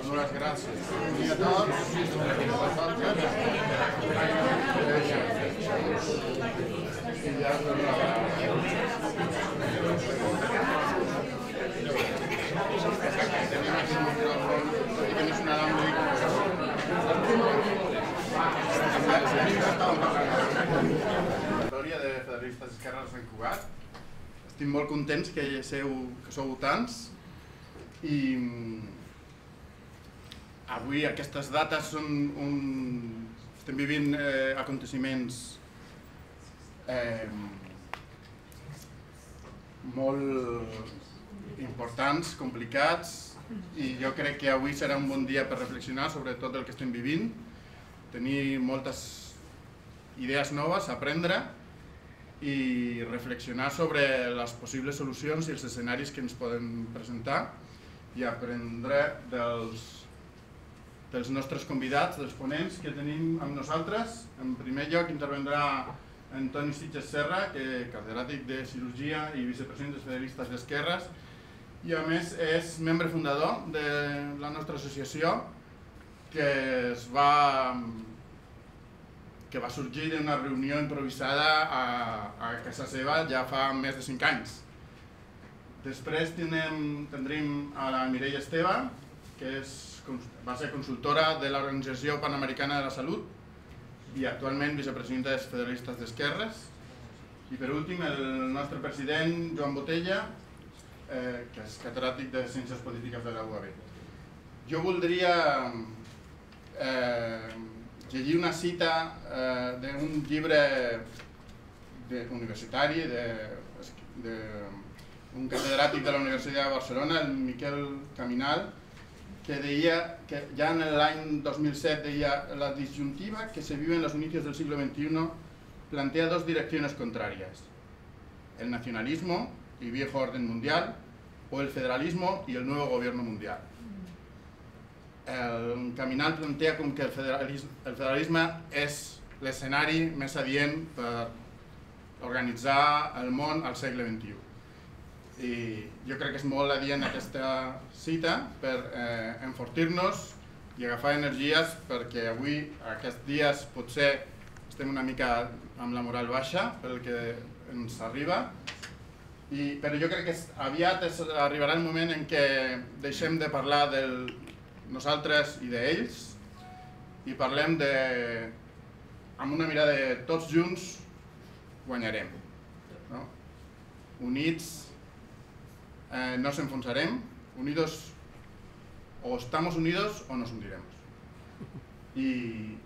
Moltes gràcies. I a tots, Història de Federalistes d'Esquerra de Sant Cugat. Estic molt contents que sou tants i avui aquestes dates estem vivint aconteciments molt importants, complicats, i jo crec que avui serà un bon dia per reflexionar sobre tot el que estem vivint, tenir moltes idees noves, aprendre i reflexionar sobre les possibles solucions i els escenaris que ens poden presentar i aprendre dels nostres convidats, dels ponents que tenim amb nosaltres. En primer lloc intervendrà Antoni Sitges Serra, catedràtic de cirurgia i vicepresident dels Federalistes d'Esquerres, i a més és membre fundador de la nostra associació, que va sorgir d'una reunió improvisada a casa seva ja fa més de 5 anys. Després tindrem a la Mireia Esteve, que va ser consultora de l'Organització Panamericana de la Salut i actualment vicepresidenta dels Federalistes d'Esquerres. I per últim el nostre president, Joan Botella, que és catedràtic de Ciències Polítiques de la UAB. Jo voldria llegir una cita d'un llibre universitari d'un catedràtic de la Universitat de Barcelona, el Miquel Caminal, que deia que ja en l'any 2007 deia: la disyuntiva que se vive en los inicios del siglo XXI plantea dos direcciones contrarias: el nacionalismo y viejo orden mundial, o el federalismo y el nuevo gobierno mundial. El Caminal plantea com que el federalisme és l'escenari més adient per organitzar el món al segle XXI. I jo crec que és molt adient aquesta cita per enfortir-nos i agafar energies, perquè avui, aquests dies, potser estem una mica amb la moral baixa pel que ens arriba, però jo crec que aviat arribarà el moment en què deixem de parlar de nosaltres i d'ells i parlem amb una mirada de tots junts guanyarem. Units nos enfonsarem, unidos o estamos unidos o nos hundiremos. I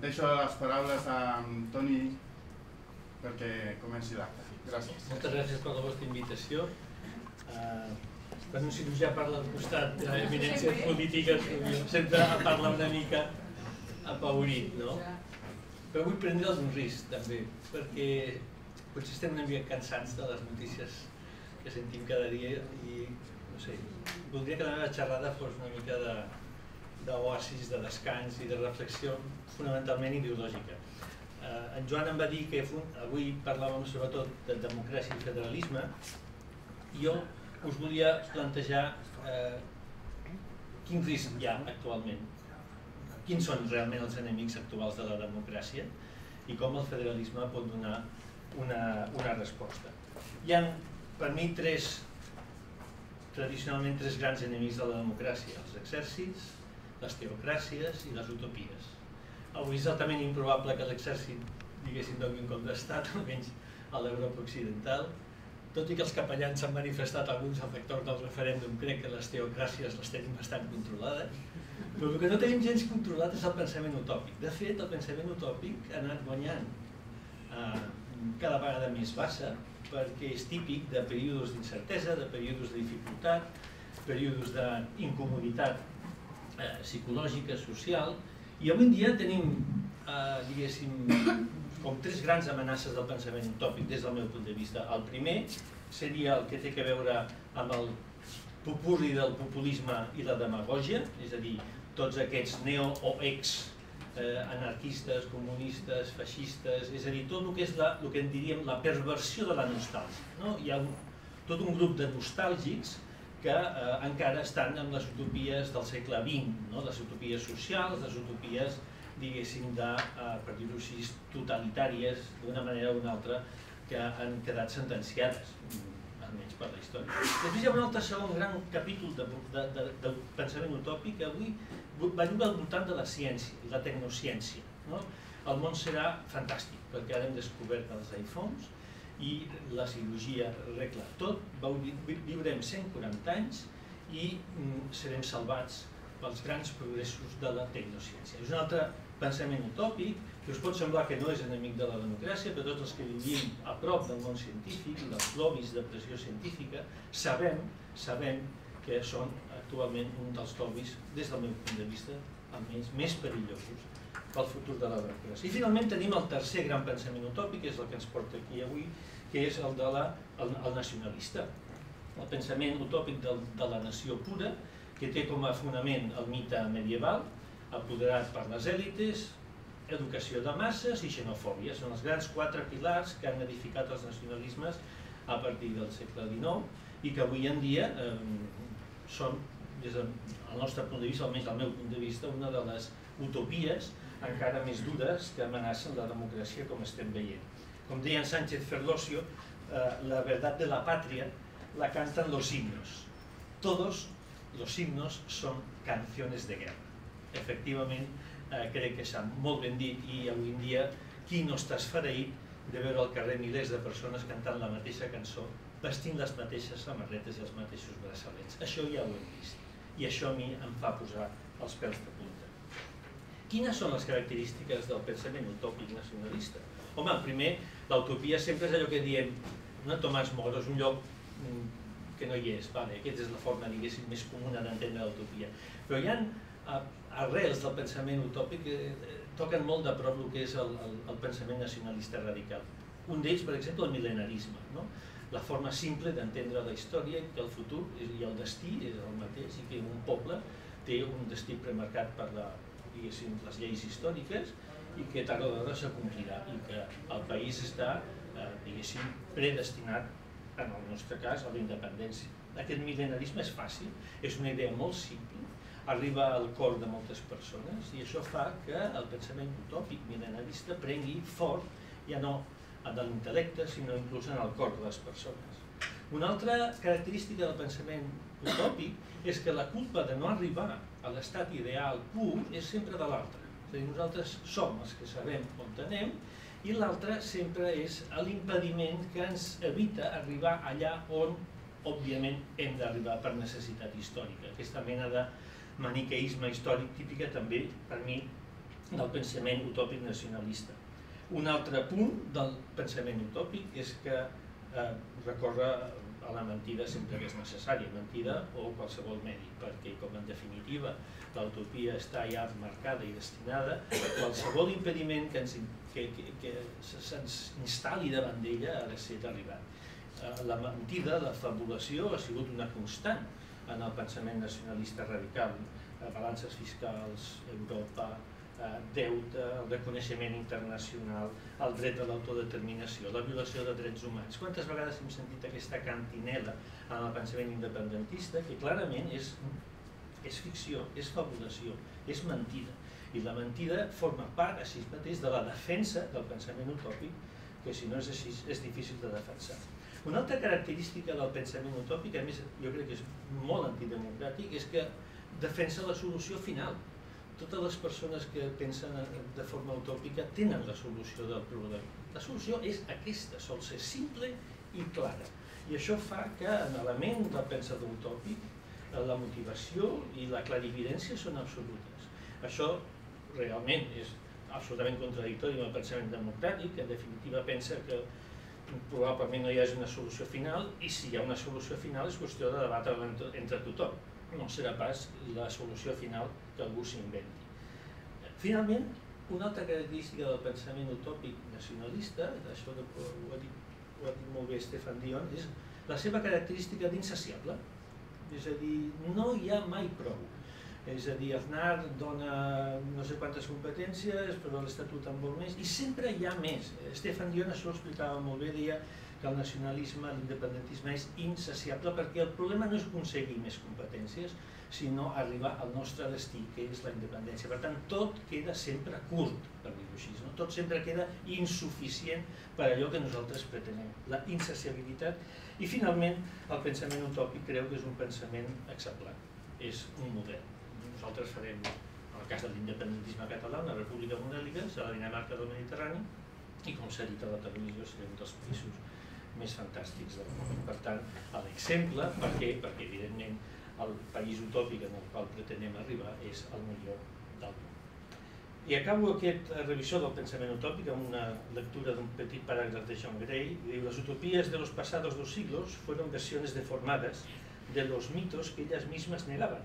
deixo les paraules a Antoni perquè comenci l'acte. Gràcies. Moltes gràcies per la vostra invitació. Quan un cirurgià parla al costat d'eminències polítiques, sempre parla una mica apaurit, no? Però vull prendre'ls un risc, també, perquè potser estem una mica cansats de les notícies que sentim cada dia i, no sé, voldria que la meva xerrada fos una mica d'oasis, de descans i de reflexió fonamentalment ideològica. En Joan em va dir que avui parlàvem sobretot de democràcia i federalisme, i jo us volia plantejar quin risc hi ha actualment, quins són realment els enemics actuals de la democràcia i com el federalisme pot donar una resposta. Hi ha, per mi, tradicionalment tres grans enemics de la democràcia: els exèrcits, les teocràcies i les utopies. Avui és altament improbable que l'exèrcit, diguéssim, doni un cop d'estat, almenys a l'Europa occidental. Tot i que els capellans s'han manifestat alguns afectors del referèndum, crec que les teocràcies les tenim bastant controlades. Però el que no tenim gens controlat és el pensament utòpic. De fet, el pensament utòpic ha anat guanyant cada vegada més bassa, perquè és típic de períodes d'incertesa, de períodes de dificultat, períodes d'incomoditat psicològica, social, i avui en dia tenim, diguéssim, com tres grans amenaces del pensament utòpic des del meu punt de vista. El primer seria el que té a veure amb el popurri del populisme i la demagògia, és a dir, tots aquests neo o ex anarquistes, comunistes, feixistes, és a dir, tot el que és el que en diríem la perversió de la nostàlgia. Hi ha tot un grup de nostàlgics que encara estan en les utopies del segle XX, les utopies socials, les utopies, diguéssim, per dir-ho així, totalitàries, d'una manera o d'una altra, que han quedat sentenciades, almenys per la història. Després hi ha un altre segon gran capítol de pensament utòpic que avui va jugar al voltant de la ciència, la tecnociència. El món serà fantàstic, perquè ara hem descobert els iPhones i la cirurgia arregla tot, viurem 140 anys i serem salvats pels grans progressos de la tecnociència. És un altre pensament utòpic que us pot semblar que no és enemic de la democràcia, però tots els que vivim a prop del món científic i dels lobbies de pressió científica sabem que són actualment un dels lobbies, des del meu punt de vista, almenys més perillosos pel futur de la democràcia. I finalment tenim el tercer gran pensament utòpic, que és el que ens porta aquí avui, que és el nacionalista. El pensament utòpic de la nació pura, que té com a fonament el mite medieval, apoderat per les èlites, educació de masses i xenofòbia. Són els grans 4 pilars que han edificat els nacionalismes a partir del segle XIX i que avui en dia són, des del nostre punt de vista, almenys del meu punt de vista, una de les utopies encara més dures que amenacen la democràcia com estem veient. Com deia Sánchez Ferlosio, la verdad de la patria la cantan los himnos. Todos los himnos son canciones de guerra. Efectivament, crec que s'ha molt ben dit i avui en dia qui no està esfereït de veure al carrer milers de persones cantant la mateixa cançó, vestint les mateixes samarretes i els mateixos braçalets. Això ja ho hem vist i això a mi em fa posar els pèls de punta. Quines són les característiques del pensament utòpic nacionalista? Home, primer, l'utopia sempre és allò que diem Tomàs Moro, és un lloc que no hi és, aquesta és la forma, diguéssim, més comuna d'entendre l'utopia. Però hi ha arrels del pensament utòpic que toquen molt de prop el que és el pensament nacionalista radical. Un d'ells, per exemple, el mil·lenarisme, la forma simple d'entendre la història, que el futur i el destí és el mateix i que un poble té un destí premarcat per les lleis històriques i que tard o d'hora s'acomplirà i que el país està, diguéssim, predestinat, en el nostre cas, a la independència. Aquest mil·lenarisme és fàcil, és una idea molt simple, arriba al cor de moltes persones i això fa que el pensament utòpic mil·lenarista prengui fort ja no en l'intel·lecte, sinó inclús en el cor de les persones. Una altra característica del pensament utòpic és que la culpa de no arribar a l'estat ideal pur és sempre de l'altre. És a dir, nosaltres som els que sabem on anem i l'altre sempre és l'impediment que ens evita arribar allà on, òbviament, hem d'arribar per necessitat històrica. Aquesta mena de maniqueisme històric típica també, per mi, del pensament utòpic nacionalista. Un altre punt del pensament utòpic és que recorre a la mentida sempre que és necessària, mentida o qualsevol medi, perquè com en definitiva l'utopia està ja marcada i destinada, qualsevol impediment que se'ns instal·li davant d'ella ha de ser derribat. La mentida, la fabulació ha sigut una constant en el pensament nacionalista radical, balances fiscals, Europa, deute, el reconeixement internacional, el dret a l'autodeterminació, la violació de drets humans. Quantes vegades hem sentit aquesta cantinela en el pensament independentista que clarament és ficció, és fabulació, és mentida. I la mentida forma part, així mateix, de la defensa del pensament utòpic, que si no és així és difícil de defensar. Una altra característica del pensament utòpic, a més jo crec que és molt antidemocràtic, és que defensa la solució final. Totes les persones que pensen de forma utòpica tenen la solució del problema. La solució és aquesta, sol ser simple i clara. I això fa que en l'element del pensador utòpic la motivació i la clarividència són absolutes. Això realment és absolutament contradictori amb el pensament democràtic, que en definitiva pensa que probablement no hi hagi una solució final i si hi ha una solució final és qüestió de debatre entre tothom. No serà pas la solució final que algú s'inventi. Finalment, una altra característica del pensament utòpic nacionalista, això ho ha dit molt bé Stefan Dion, és la seva característica d'insaciable. És a dir, no hi ha mai prou. És a dir, Aznar dona no sé quantes competències, però l'Estatut en vol més, i sempre hi ha més. Stefan Dion això ho explicava molt bé, deia que el nacionalisme, l'independentisme és insaciable, perquè el problema no és aconseguir més competències, sinó arribar al nostre destí, que és la independència. Per tant, tot queda sempre curt, per dir-ho així, tot sempre queda insuficient per allò que nosaltres pretenem, la insaciabilitat. I finalment, el pensament utòpic creu que és un pensament exemplar, és un model. Nosaltres farem, en el cas de l'independentisme català, una república modèlica, serà la Dinamarca del Mediterrani, i com s'ha dit a la televisió, serem un dels països més fantàstics del món. Per tant, l'exemple, per què? Perquè evidentment el país utòpic en el qual pretenem arribar és el millor del món. I acabo aquesta revisió del pensament utòpic amb una lectura d'un petit paràgraf de John Gray. Diu: las utopías de los pasados 2 siglos fueron versiones deformadas de los mitos que ellas mismas negaban.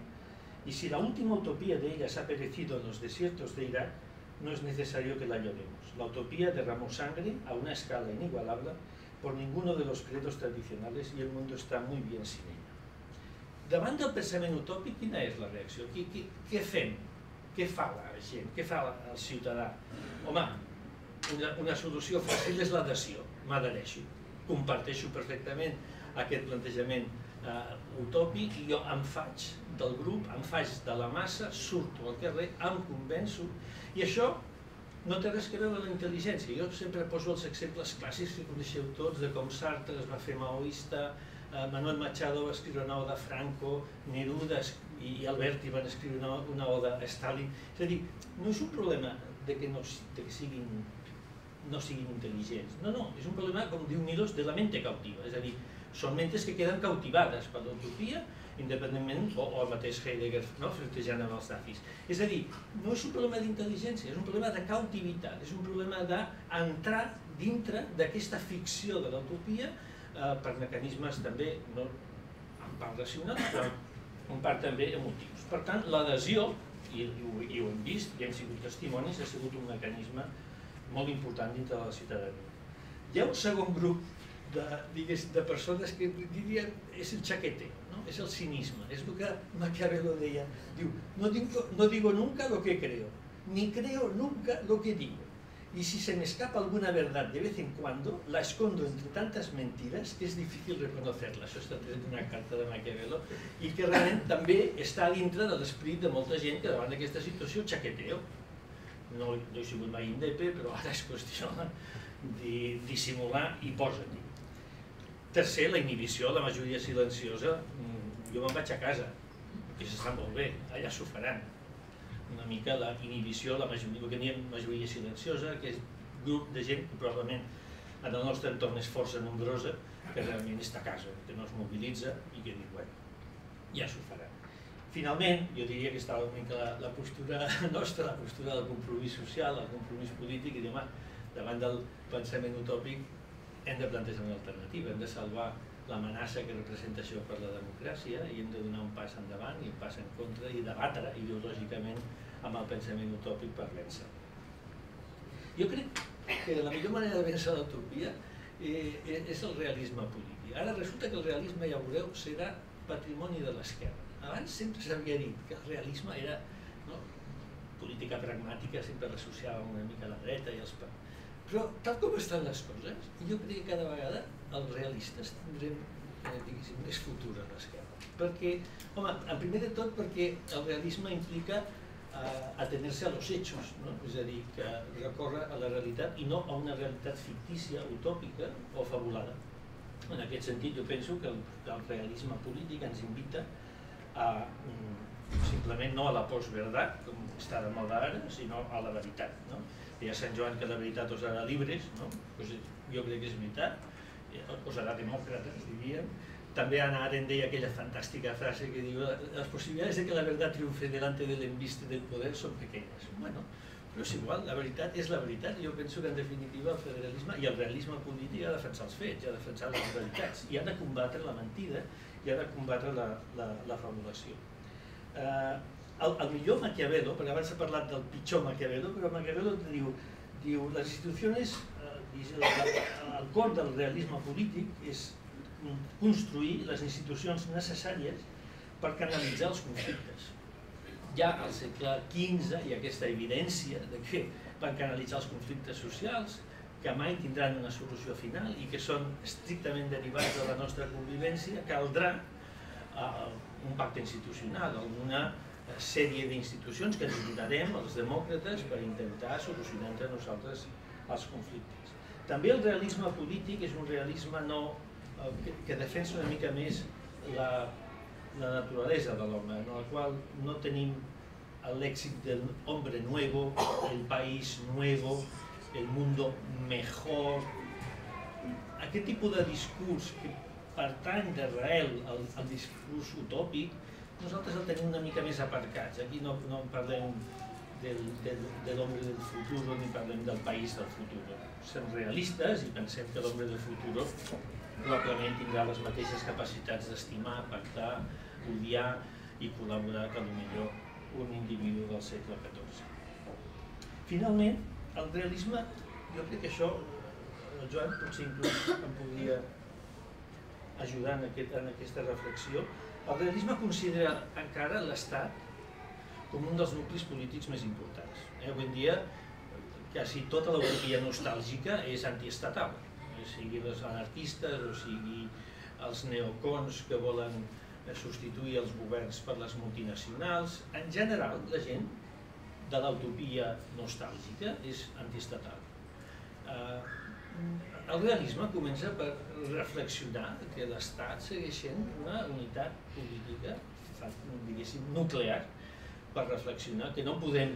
Y si la última utopía de ellas ha perecido en los desiertos de Irak, no es necesario que la lloremos. La utopía derramó sangre a una escala inigualable por ninguno de los credos tradicionales y el mundo está muy bien sin ella. Davant del pensament utòpic, quina és la reacció? Què fem? Què fa la gent? Què fa el ciutadà? Home, una solució fàcil és l'adhesió. M'adhereixo. Comparteixo perfectament aquest plantejament utòpic i jo em faig del grup, em faig de la massa, surto al carrer, em convenço, i això no té res a veure amb la intel·ligència. Jo sempre poso els exemples clàssics que coneixeu tots, de com Sartre es va fer maoista, Manuel Machado va escriure una oda a Franco, Neruda i Alberti van escriure una oda a Stalin. És a dir, no és un problema que no siguin intel·ligents, no, és un problema, com diu Milos, de la mente cautiva, és a dir, són mentes que queden cautivades per l'utopia, independentment, o el mateix Heidegger flirtejant amb els nazis. És a dir, no és un problema d'intel·ligència, és un problema de cautivitat, és un problema d'entrar dintre d'aquesta ficció de l'utopia per mecanismes també, en part racionals, però en part també emotius. Per tant, l'adhesió, i ho hem vist, i hem sigut testimonis, ha sigut un mecanisme molt important dintre de la ciutadania. Hi ha un segon grup de persones que dirien és el chaqueteo, és el cinisme, és el que Maquiavelo deia, diu, no digo nunca lo que creo, ni creo nunca lo que digo, y si se me escapa alguna verdad de vez en cuando, la escondo entre tantas mentiras que es difícil reconocerla. Això està tret d'una carta de Maquiavelo i que realment també està dintre de l'esperit de molta gent que davant d'aquesta situació chaqueteo. No he sigut mai indepe, però ara és qüestió de dissimular i posa-t'hi. Tercer, la inhibició, la majoria silenciosa. Jo me'n vaig a casa, que s'està molt bé, allà s'ho faran. Una mica la inhibició, el que diem majoria silenciosa, que és un grup de gent que probablement en el nostre entorn és força nombrosa, que realment està a casa, que no es mobilitza i que diu, bueno, ja s'ho farà. Finalment, jo diria que està una mica la postura nostra, la postura del compromís social, el compromís polític, i dir, home, davant del pensament utòpic hem de plantejar una alternativa, hem de salvar l'amenaça que representa això per la democràcia i hem de donar un pas endavant i un pas en contra i debatre ideològicament amb el pensament utòpic per vèncer. Jo crec que la millor manera de vèncer l'utopia és el realisme polític. Ara resulta que el realisme, ja veureu, serà patrimoni de l'esquerra. Abans sempre s'havia dit que el realisme era política pragmàtica, sempre l'associàvem una mica a la dreta i als... Però tal com estan les coses, jo crec que cada vegada els realistes tindrem més futur a l'esquerra. Perquè, home, en primer de tot perquè el realisme implica atener-se a los hechos, és a dir, que recorre a la realitat i no a una realitat fictícia, utòpica o fabulada. En aquest sentit, jo penso que el realisme polític ens invita a simplement no a la postverdad, com està de moda ara, sinó a la veritat. Deia Sant Joan que la veritat os harà libres, jo crec que és veritat, os harà demòcrates, diríem. També Hannah Arendt deia aquella fantàstica frase que diu les possibilitats de que la verdad triunfe delante del embiste del poder són pequeñas. Bueno, però és igual, la veritat és la veritat. Jo penso que en definitiva el federalisme i el realisme polític ha de defensar els fets, ha de defensar les realitats i ha de combatre la mentida i ha de combatre la fabulació. El millor Maquiavelo, perquè abans s'ha parlat del pitjor Maquiavelo, però Maquiavelo diu les institucions, el cor del realisme polític és construir les institucions necessàries per canalitzar els conflictes. Ja al segle XV hi ha aquesta evidència de que van canalitzar els conflictes socials, que mai tindran una solució final i que són estrictament derivats de la nostra convivència, caldrà un pacte institucional, alguna sèrie d'institucions que ens donarem els demòcrates per intentar solucionar entre nosaltres els conflictes. També el realisme polític és un realisme que defensa una mica més la naturalesa de l'home, en la qual no tenim l'èxit del hombre nuevo, el país nuevo, el mundo mejor. Aquest tipus de discurs que pertany d'arrel al discurs utòpic, nosaltres el tenim una mica més aparcats. Aquí no parlem de l'hombre del futur ni parlem del país del futur. Som realistes i pensem que l'hombre del futur probablement tindrà les mateixes capacitats d'estimar, pactar, odiar i col·laborar que potser un individu del segle XIV. Finalment, el realisme, jo crec que això, el Joan potser inclús em podria ajudar en aquesta reflexió, el realisme considera encara l'Estat com un dels nuclis polítics més importants. Avui en dia, quasi tota l'utopia nostàlgica és antiestatal, sigui els anarquistes o sigui els neocons que volen substituir els governs per les multinacionals. En general, la gent de l'utopia nostàlgica és antiestatal. El realisme comença per reflexionar que l'Estat segueix sent una unitat política, diguéssim, nuclear, per reflexionar que no podem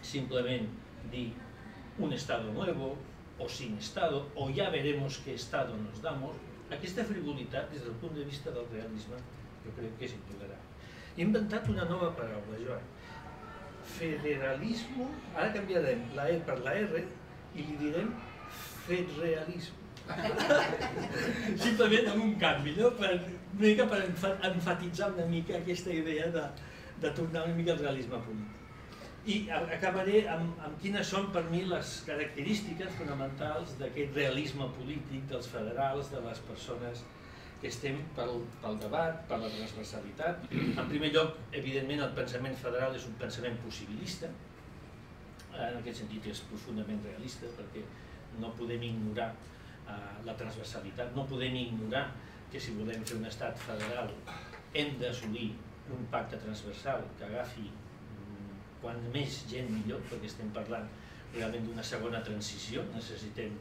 simplement dir un Estado nuevo o sin Estado, o ya veremos qué Estado nos damos. Aquesta frivolitat, des del punt de vista del realisme, jo crec que és intolerant. He inventat una nova paraula, Joan. Federalismo, ara canviarem la E per la R i li direm federalisme. Simplement amb un canvi, per enfatitzar una mica aquesta idea de tornar una mica al realisme polític. I acabaré amb quines són per mi les característiques fonamentals d'aquest realisme polític dels federals, de les persones que estem pel debat, per la transversalitat. En primer lloc, evidentment, el pensament federal és un pensament possibilista. En aquest sentit és profundament realista, perquè no podem ignorar la transversalitat, no podem ignorar que si volem fer un estat federal hem d'assolir un pacte transversal que agafi quan més gent millor, perquè estem parlant realment d'una segona transició. Necessitem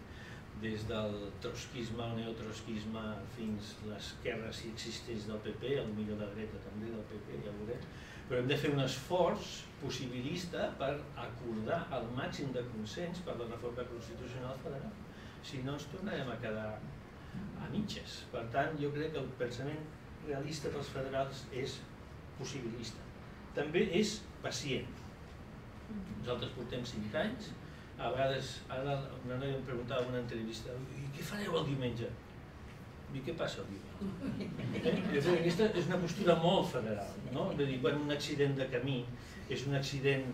des del trotskisme o neotrotskisme fins a l'esquerra, si existeix, del PP, potser la dreta també del PP, ja ho veurem, però hem de fer un esforç possibilista per acordar el màxim de consens per la reforma constitucional federal. Si no, ens tornarem a quedar a mitges. Per tant, jo crec que el pensament realista dels federals és possibilista. També és pacient. Nosaltres portem 5 anys, a vegades, ara una noia em preguntava en una entrevista, i què fareu el diumenge? I què passa el diumenge? Aquesta és una postura molt federal, no? De dir, quan un accident de camí és un accident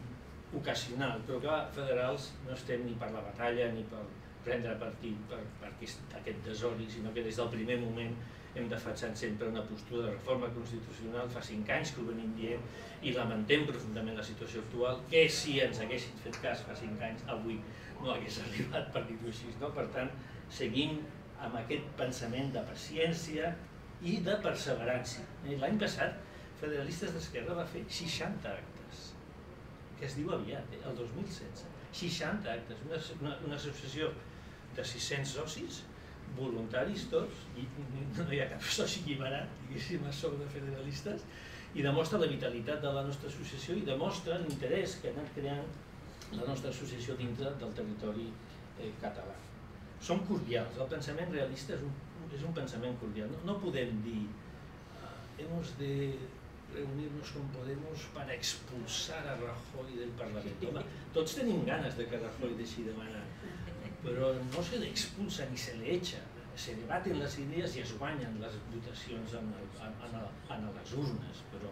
ocasional, però clar, federals no estem ni per la batalla ni per prendre partit per aquest desori, sinó que des del primer moment hem defensat sempre una postura de reforma constitucional. Fa 5 anys que ho venim dient i lamentem profundament la situació actual, que si ens haguessin fet cas fa 5 anys, avui no hagués arribat, per dir-ho així. Per tant, seguim amb aquest pensament de paciència i de perseverància. L'any passat, Federalistes d'Esquerra va fer 60 actes, que es diu aviat, el 2016. 60 actes, una associació de 600 socis, voluntaris tots, i no hi ha cap soci alliberat, diguéssim, a sou de federalistes, i demostra la vitalitat de la nostra associació i demostra l'interès que ha anat creant la nostra associació dintre del territori català. Som cordials, el pensament realista és un pensament cordial. No podem dir hemos de reunirnos con Podemos para expulsar a Rajoy del Parlament. Home, tots tenim ganes de que Rajoy deixi de manar, però no se le expulsa ni se le echa. Se debaten les idees i es guanyen les votacions en les urnes, però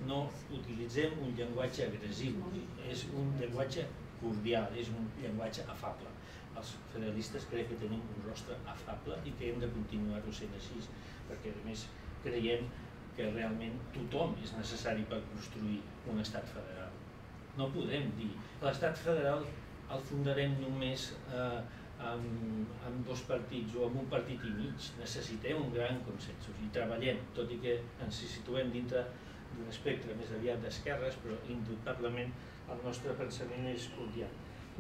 no utilitzem un llenguatge agressiu, és un llenguatge cordial, és un llenguatge afable. Els federalistes crec que tenim un rostre afable i que hem de continuar-ho sent així, perquè a més creiem que realment tothom és necessari per construir un estat federal. No podem dir l'estat federal el fundarem només amb dos partits o amb un partit i mig. Necessitem un gran consensos i treballem, tot i que ens situem dintre d'un espectre més aviat d'esquerres, però indubtablement el nostre pensament és cordial.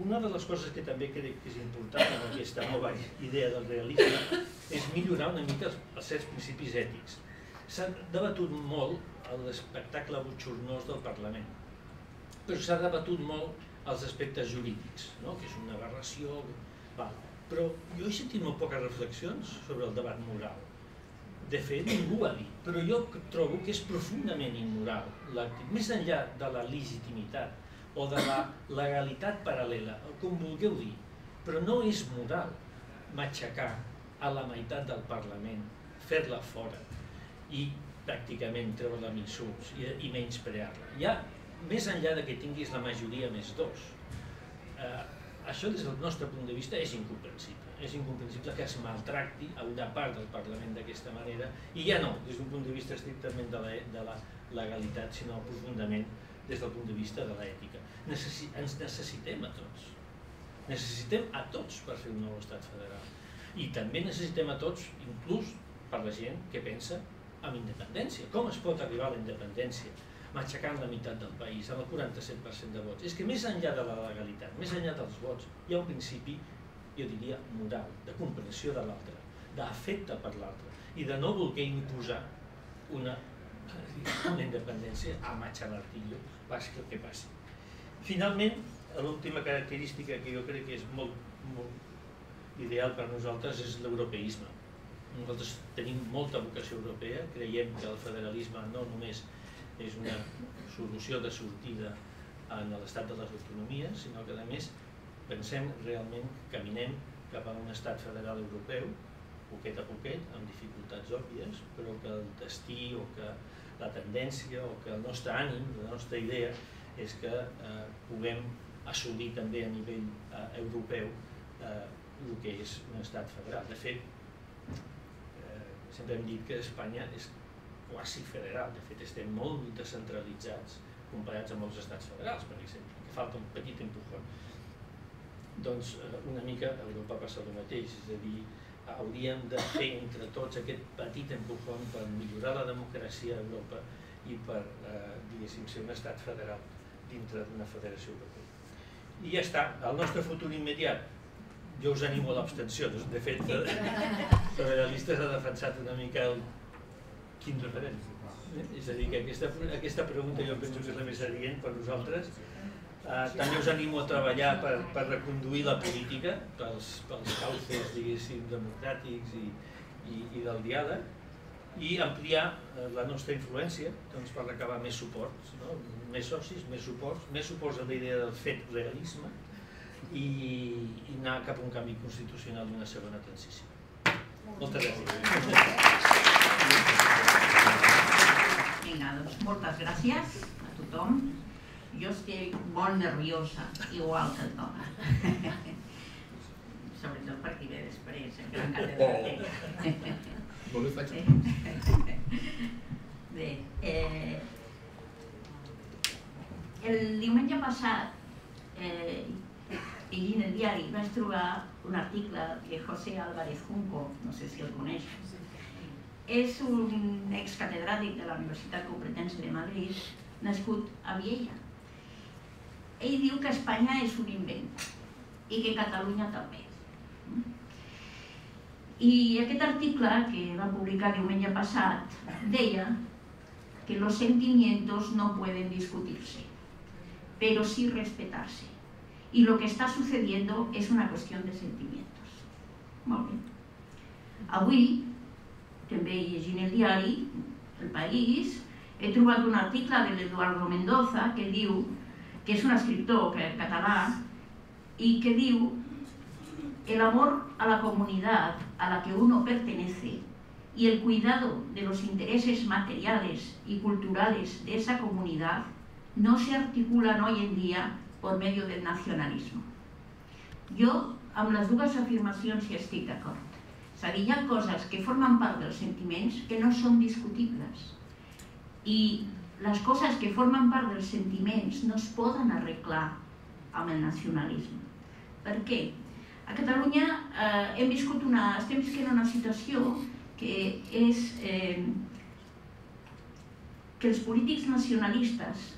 Una de les coses que també crec que és important en aquesta nova idea del realisme és millorar una mica els certs principis ètics. S'ha debatut molt l'espectacle botxornós del Parlament, però s'ha debatut molt els aspectes jurídics, que és una aberració. Però jo he sentit molt poques reflexions sobre el debat moral. De fet, ningú ho ha dit, però jo trobo que és profundament immoral, més enllà de la legitimitat o de la legalitat paral·lela, com vulgueu dir, però no és moral matxacar a la meitat del Parlament, fer-la fora i pràcticament treure-la amb insults i menysprear-la. Ja, més enllà que tinguis la majoria més dos, això des del nostre punt de vista és incomprensible. És incomprensible que es maltracti a una part del Parlament d'aquesta manera, i ja no des d'un punt de vista estrictament de la legalitat, sinó profundament des del punt de vista de l'ètica. Ens necessitem a tots. Necessitem a tots per fer un nou estat federal. I també necessitem a tots, inclús per la gent que pensa en independència. Com es pot arribar a la independència matxacant la meitat del país, amb el 47% de vots? És que més enllà de la legalitat, més enllà dels vots, hi ha un principi, jo diria, moral, de comprensió de l'altre, d'afecte per l'altre, i de no voler imposar una independència a matxa martillo, passi el que passi. Finalment, l'última característica que jo crec que és molt ideal per nosaltres és l'europeisme. Nosaltres tenim molta vocació europea, creiem que el federalisme no només és una solució de sortida en l'estat de les autonomies, sinó que a més pensem realment, caminem cap a un estat federal europeu, poquet a poquet, amb dificultats òbvies, però que el destí o que la tendència o que el nostre ànim, la nostra idea, és que puguem assolir també a nivell europeu el que és un estat federal. De fet, sempre hem dit que Espanya és quasi federal, de fet estem molt descentralitzats comparats amb els estats federals, per exemple, que falta un petit empujón. Doncs una mica a Europa passa el mateix, és a dir, hauríem de fer entre tots aquest petit empujón per millorar la democràcia a Europa i per, diguéssim, ser un estat federal dintre d'una federació europea. I ja està, el nostre futur immediat, jo us animo a l'abstenció, de fet, Federalistes ha defensat una mica el quin referent. És a dir, que aquesta pregunta jo penso que és la més adient per nosaltres. També us animo a treballar per reconduir la política pels cauces, diguéssim, democràtics i del diàleg, i ampliar la nostra influència per recabar més suports, més socis, més suports a la idea del fet realisme i anar cap a un canvi constitucional d'una segona transició. Moltes gràcies. Vinga, doncs moltes gràcies a tothom. Jo estic molt nerviosa, igual que tothom. Sobretot perquè ve després, gran catedràtic. Bé, el diumenge passat, llegint el diari, vaig trobar un article de José Álvarez Junco, no sé si el coneixes. És un excatedràtic de la Universitat Complutense de Madrid, nascut a Viella. Ell diu que Espanya és un invent i que Catalunya també. I aquest article, que va publicar diumenge passat, deia que los sentimientos no pueden discutirse, pero sí respetarse. Y lo que está sucediendo es una cuestión de sentimientos. Molt bé. Avui, també llegint el diari El País, he trobat un article de l'Eduardo Mendoza que diu, que és un escriptor català, y que diu: el amor a la comunidad a la que uno pertenece y el cuidado de los intereses materiales y culturales de esa comunidad no se articulan hoy en día por medio del nacionalismo. Jo, amb les dues afirmacions hi estic d'acord. És a dir, hi ha coses que formen part dels sentiments que no són discutibles. I les coses que formen part dels sentiments no es poden arreglar amb el nacionalisme. Per què? A Catalunya estem visquent una situació que és que els polítics nacionalistes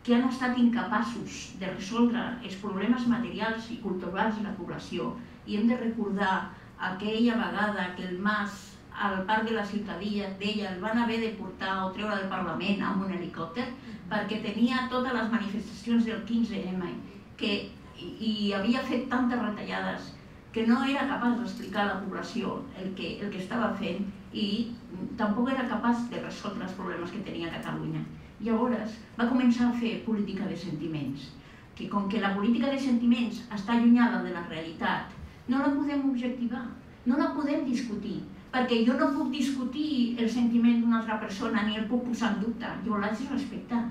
que han estat incapaços de resoldre els problemes materials i culturals de la població, i hem de recordar aquella vegada que el Mas al Parc de la Ciutadella deia el van haver de portar o treure del Parlament amb un helicòpter perquè tenia totes les manifestacions del 15M i havia fet tantes retallades que no era capaç d'explicar a la població el que estava fent i tampoc era capaç de resoldre els problemes que tenia Catalunya. Llavors va començar a fer política de sentiments, que com que la política de sentiments està allunyada de la realitat, no la podem objectivar, no la podem discutir, perquè jo no puc discutir el sentiment d'una altra persona ni el puc posar en dubte, jo l'haig de respectar.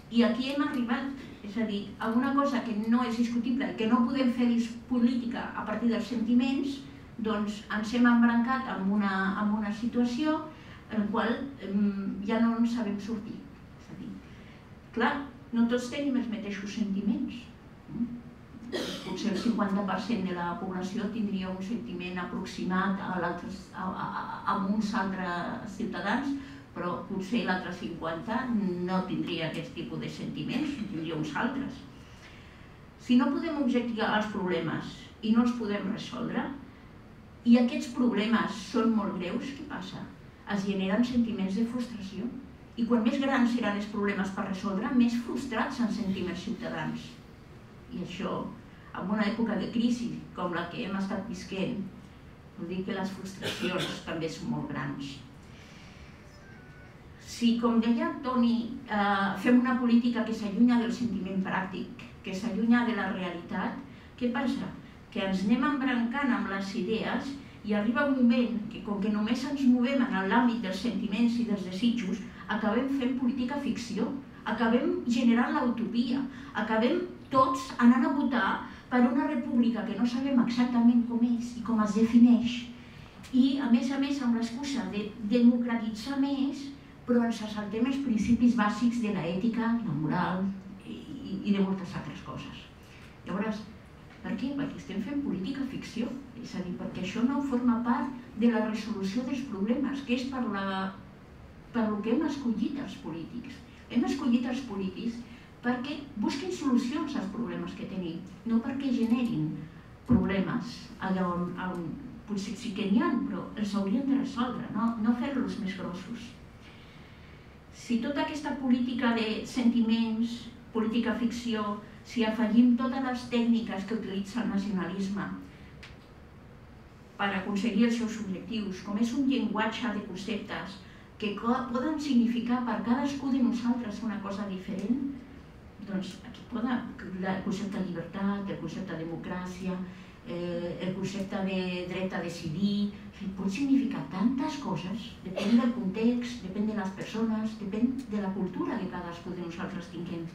I aquí hem arribat, és a dir, a una cosa que no és discutible i que no podem fer política a partir dels sentiments, doncs ens hem embrancat en una situació en la qual ja no en sabem sortir. És a dir, clar, no tots tenim els mateixos sentiments. Potser el 50% de la població tindria un sentiment aproximat a uns altres ciutadans, però potser l'altre 50% no tindria aquest tipus de sentiments, tindria uns altres. Si no podem objectivar els problemes i no els podem resoldre, i aquests problemes són molt greus, què passa? Es generen sentiments de frustració. I quan més grans seran els problemes per resoldre, més frustrats ens sentim els ciutadans. I això, en una època de crisi com la que hem estat visquent, vol dir que les frustracions també són molt grans. Si, com deia Toni, fem una política que s'allunya del sentiment pràctic, que s'allunya de la realitat, què passa? Que ens anem embrancant amb les idees i arriba un moment que, com que només ens movem en l'àmbit dels sentiments i dels desitjos, acabem fent política ficció, acabem generant l'utopia, acabem tots anant a votar per una república que no sabem exactament com és i com es defineix, i a més amb l'excusa de democratitzar més, però ens saltem els principis bàsics de l'ètica, la moral i de moltes altres coses. Llavors, per què? Perquè estem fent política ficció, és a dir, perquè això no forma part de la resolució dels problemes, que és per el que hem escollit els polítics. Hem escollit els polítics perquè busquin solucions als problemes que tenim, no perquè generin problemes allà on potser sí que n'hi ha, però els haurien de resoldre, no fer-los més grossos. Si tota aquesta política de sentiments, política ficció, si afegim totes les tècniques que utilitza el nacionalisme per aconseguir els seus objectius, com és un llenguatge de conceptes que poden significar per cadascú de nosaltres una cosa diferent, doncs aquí el concepte de llibertat, el concepte de democràcia, el concepte de dret a decidir, pot significar tantes coses, depèn del context, depèn de les persones, depèn de la cultura que cadascú de nosaltres tinguem.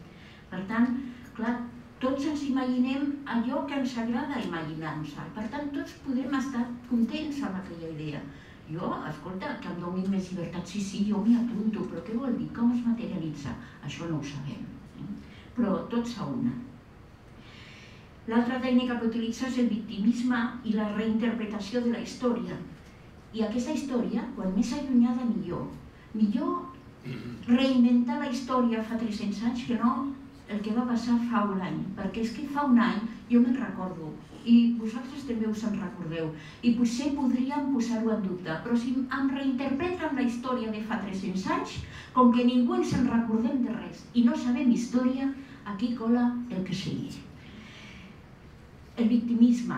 Per tant, clar, tots ens imaginem allò que ens agrada imaginar-nos. Per tant, tots podem estar contents amb aquella idea. Jo, escolta, que em donin més llibertat, sí, jo m'hi apunto, però què vol dir? Com es materialitza? Això no ho sabem, però tots a una. L'altra tècnica que utilitza és el victimisme i la reinterpretació de la història. I aquesta història, quan més allunyada, millor. Millor reinventar la història fa 300 anys que no el que va passar fa un any. Perquè és que fa un any jo me'n recordo, i vosaltres també us en recordeu, i potser podríem posar-ho en dubte, però si em reinterpreten la història de fa 300 anys, com que ningú ens en recordem de res i no sabem història, aquí cola el que sigui. El victimisme,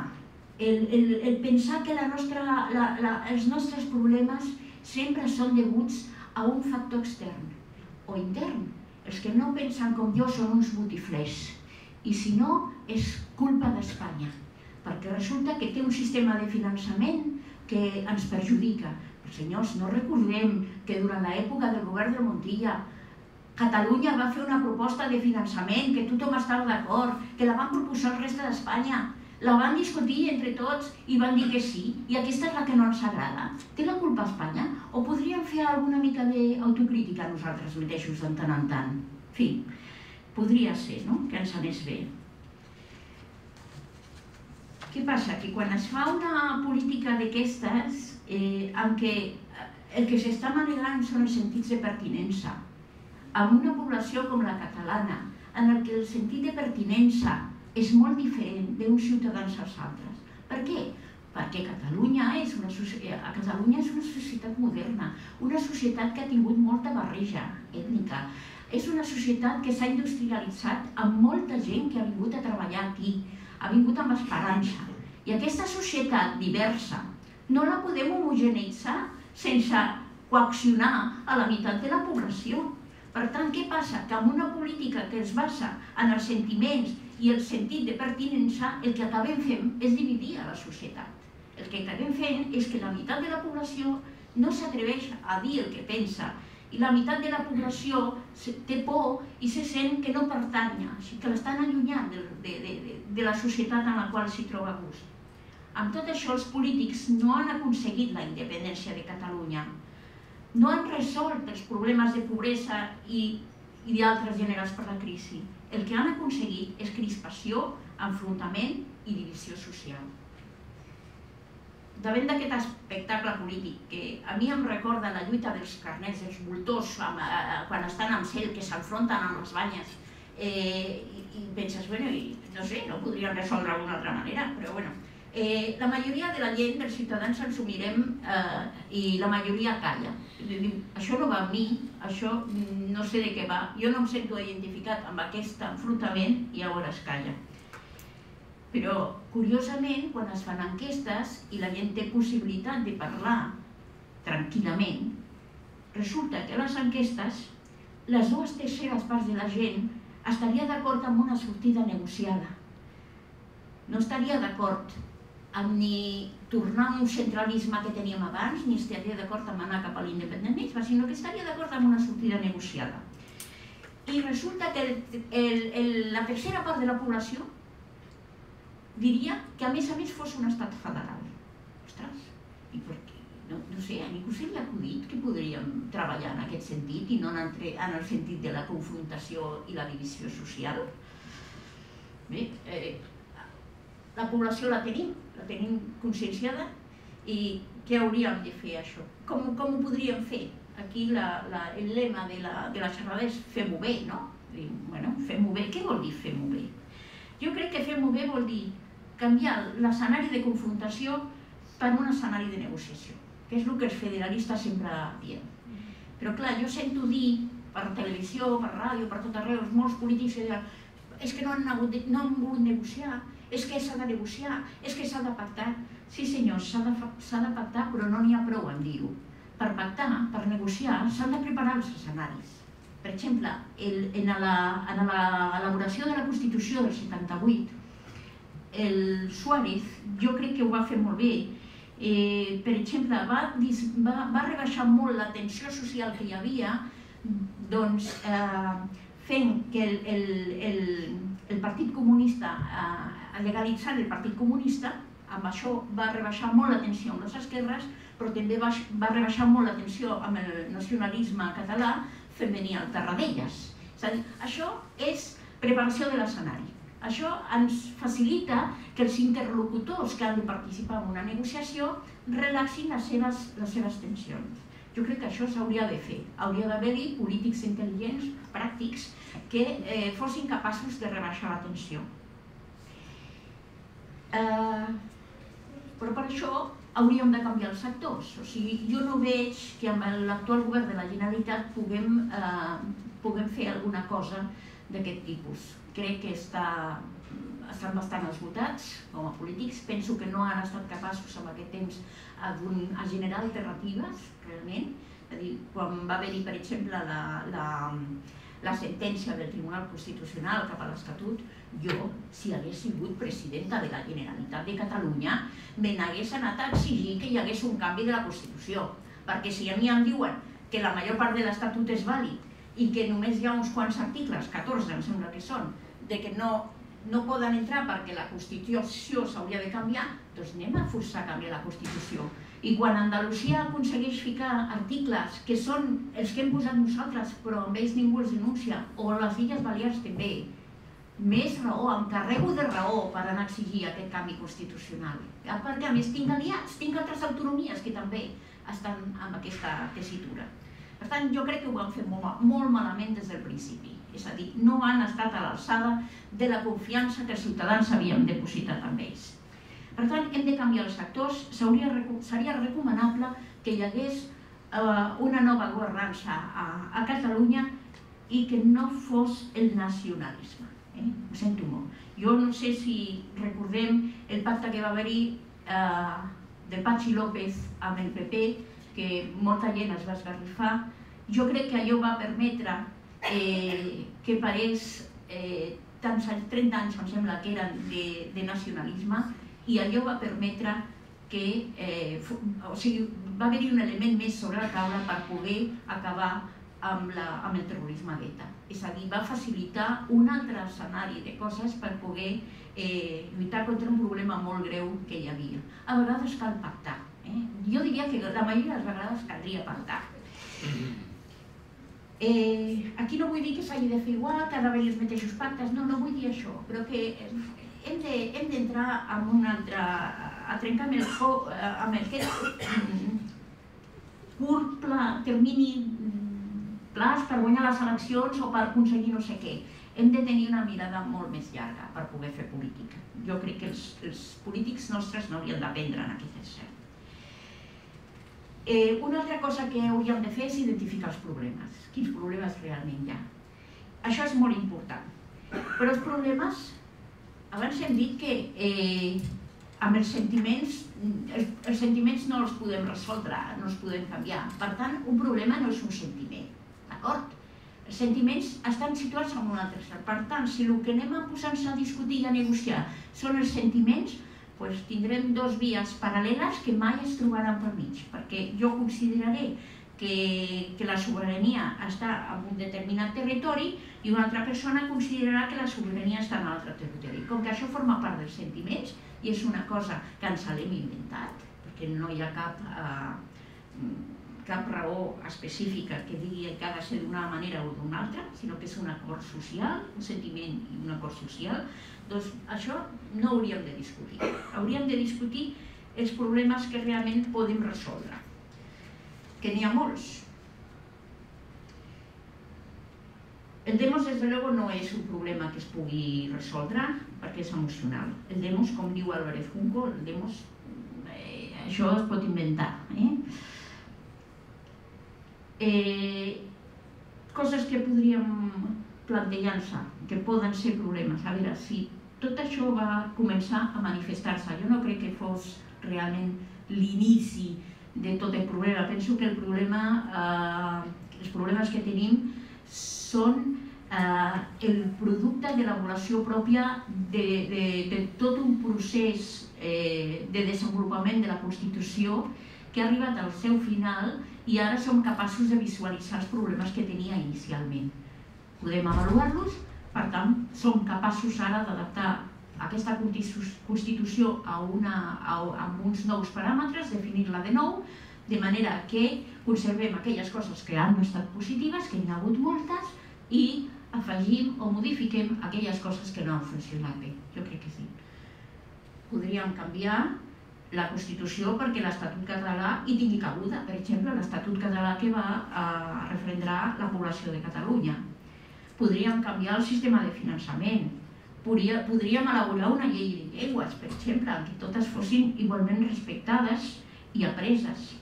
el pensar que els nostres problemes sempre són deguts a un factor extern o intern. Els que no pensen com jo són uns botiflers, i si no és culpa d'Espanya, perquè resulta que té un sistema de finançament que ens perjudica. Però senyors, no recordem que durant l'època del govern de Montilla Catalunya va fer una proposta de finançament que tothom estava d'acord, que la van proposar el reste d'Espanya, la van discutir entre tots i van dir que sí, i aquesta és la que no ens agrada. Té la culpa Espanya? O podríem fer alguna mica d'autocrítica nosaltres mateixos de tant en tant? En fi, podria ser, no?, que ens anés bé. Què passa? Que quan es fa una política d'aquestes, en què el que s'està manegant són els sentits de pertinença, amb una població com la catalana, en el que el sentit de pertinença és molt diferent d'uns ciutadans als altres. Per què? Perquè Catalunya és una societat moderna, una societat que ha tingut molta barreja ètnica, és una societat que s'ha industrialitzat amb molta gent que ha vingut a treballar aquí, ha vingut amb esperança. I aquesta societat diversa no la podem homogeneitzar sense coaccionar a la meitat de la població. Per tant, què passa? Que amb una política que es basa en els sentiments i el sentit de pertinença, el que acabem fent és dividir a la societat. El que acabem fent és que la meitat de la població no s'atreveix a dir el que pensa i la meitat de la població té por i se sent que no pertany, que l'estan allunyant de la societat en la qual s'hi troba a gust. Amb tot això, els polítics no han aconseguit la independència de Catalunya, no han resolt els problemes de pobresa i d'altres generats per la crisi. El que han aconseguit és crispació, enfrontament i divisió social. Davant d'aquest espectacle polític, que a mi em recorda la lluita dels carnets, dels voltors, quan estan amb cel, que s'enfronten amb les banyes, i penses, bueno, no sé, no podrien resoldre d'una altra manera, però bueno. La majoria de la gent, dels ciutadans, ens ho mirem i la majoria calla. Això no va amb mi, això no sé de què va, jo no em sento identificat amb aquest enfrontament i llavors calla. Però, curiosament, quan es fan enquestes i la gent té possibilitat de parlar tranquil·lament, resulta que a les enquestes les 2/3 parts de la gent estaria d'acord amb una sortida negociada. No estaria d'acord amb ni tornar a un centralisme que teníem abans, ni estaria d'acord amb anar cap a l'independentisme, sinó que estaria d'acord amb una sortida negociada. I resulta que la tercera part de la població diria que a més fos un estat federal. Ostres, i per què? No sé, a ningú se li ha acudit que podríem treballar en aquest sentit i no en el sentit de la confrontació i la divisió social? Bé, la població la tenim conscienciada i què hauríem de fer això? Com ho podríem fer? Aquí el lema de la xerrada és fem-ho bé, no? Bueno, fem-ho bé. Què vol dir fem-ho bé? Jo crec que fem-ho bé vol dir canviar l'escenari de confrontació per un escenari de negociació, que és el que els federalistes sempre diem. Però clar, jo sento dir per televisió, per ràdio, per tot arreu, molts polítics que diuen és que no han volut negociar, és que s'ha de negociar, és que s'ha de pactar. Sí senyors, s'ha de pactar, però no n'hi ha prou en dir-ho. Per pactar, per negociar, s'han de preparar els escenaris. Per exemple, en l'elaboració de la Constitució del 78, el Suárez, jo crec que ho va fer molt bé. Per exemple, va rebaixar molt la tensió social que hi havia, doncs fent que el Partit Comunista, legalitzant el Partit Comunista, amb això va rebaixar molt la tensió amb les esquerres, però també va rebaixar molt la tensió amb el nacionalisme català, femení al Tarradellas. És a dir, això és preparació de l'escenari. Això ens facilita que els interlocutors que han de participar en una negociació relaxin les seves tensions. Jo crec que això s'hauria de fer. Hauria d'haver-hi polítics intel·ligents, pràctics, que fossin capaços de rebaixar la tensió. Però per això hauríem de canviar els actors. O sigui, jo no veig que amb l'actual govern de la Generalitat puguem fer alguna cosa d'aquest tipus. Crec que estan bastant esgotats com a polítics. Penso que no han estat capaços amb aquest temps a generar alternatives, realment. És a dir, quan va haver-hi, per exemple, la sentència del Tribunal Constitucional cap a l'Estatut, jo, si hagués sigut presidenta de la Generalitat de Catalunya, me n'hagués anat a exigir que hi hagués un canvi de la Constitució. Perquè si a mi em diuen que la major part de l'Estatut és vàlid i que només hi ha uns quants articles, 14 em sembla que són, de que no poden entrar perquè la Constitució s'hauria de canviar, doncs anem a forçar a canviar la Constitució. I quan Andalusia aconsegueix ficar articles que són els que hem posat nosaltres, però amb ells ningú els denuncia, o les Illes Balears també, més raó, em carrego de raó per anar a exigir aquest canvi constitucional. Perquè a més tinc aliats, tinc altres autonomies que també estan en aquesta tessitura. Per tant, jo crec que ho van fer molt malament des del principi. És a dir, no han estat a l'alçada de la confiança que els ciutadans havien depositat en ells. Per tant, hem de canviar els actors. Seria recomanable que hi hagués una nova governança a Catalunya i que no fos el nacionalisme. Ho sento molt. Jo no sé si recordem el pacte que va haver-hi del Patxi López amb el PP, que molta gent es va esgarrifar. Jo crec que allò va permetre que parés 30 anys, em sembla que eren de nacionalisme, i allò va permetre que va haver-hi un element més sobre la taula per poder acabar amb el terrorisme d'ETA. És a dir, va facilitar un altre escenari de coses per poder lluitar contra un problema molt greu que hi havia. A vegades cal pactar. Jo diria que la majoria de les vegades caldria pactar. Aquí no vull dir que s'hagi de fer igual, que ha d'haver els mateixos pactes, no vull dir això, però que hem d'entrar en un altre... a trencar amb aquest curt termini plans per guanyar les eleccions o per aconseguir no sé què. Hem de tenir una mirada molt més llarga per poder fer política. Jo crec que els polítics nostres no haurien d'aprendre en aquest cert. Una altra cosa que hauríem de fer és identificar els problemes. Quins problemes realment hi ha. Això és molt important. Però els problemes, abans hem dit que amb els sentiments no els podem resoldre, no els podem canviar. Per tant, un problema no és un sentiment. D'acord? Els sentiments estan situats en un altre cert. Per tant, si el que anem a posar-nos a discutir i a negociar són els sentiments, doncs tindrem dues vies paral·leles que mai es trobaran per mig, perquè jo consideraré que la sobirania està en un determinat territori i una altra persona considerarà que la sobirania està en un altre territori. Com que això forma part dels sentiments i és una cosa que ens l'hem inventat, perquè no hi ha cap raó específica que digui que ha de ser d'una manera o d'una altra, sinó que és un acord social, un sentiment i un acord social, doncs això no hauríem de discutir. Hauríem de discutir els problemes que realment podem resoldre, que n'hi ha molts. El demos, desde luego, no és un problema que es pugui resoldre perquè és emocional. El demos, com diu Álvarez Junco, el demos, això es pot inventar. Coses que podríem plantejar-se, que poden ser problemes. A veure, si tot això va començar a manifestar-se, jo no crec que fos realment l'inici de tot el problema. Penso que els problemes que tenim són el producte de l'elaboració pròpia de tot un procés de desenvolupament de la Constitució que ha arribat al seu final i ara som capaços de visualitzar els problemes que tenia inicialment. Podem avaluar-los, per tant, som capaços ara d'adaptar aquesta Constitució amb uns nous paràmetres, definir-la de nou, de manera que conservem aquelles coses que han estat positives, que n'hi ha hagut moltes, i afegim o modifiquem aquelles coses que no han funcionat bé. Jo crec que sí. Podríem canviar la Constitució perquè l'Estatut català hi tingui cabuda. Per exemple, l'Estatut català que va referendar la població de Catalunya. Podríem canviar el sistema de finançament. Podríem elaborar una llei de llengües, per exemple, en què totes fossin igualment respectades i apreses.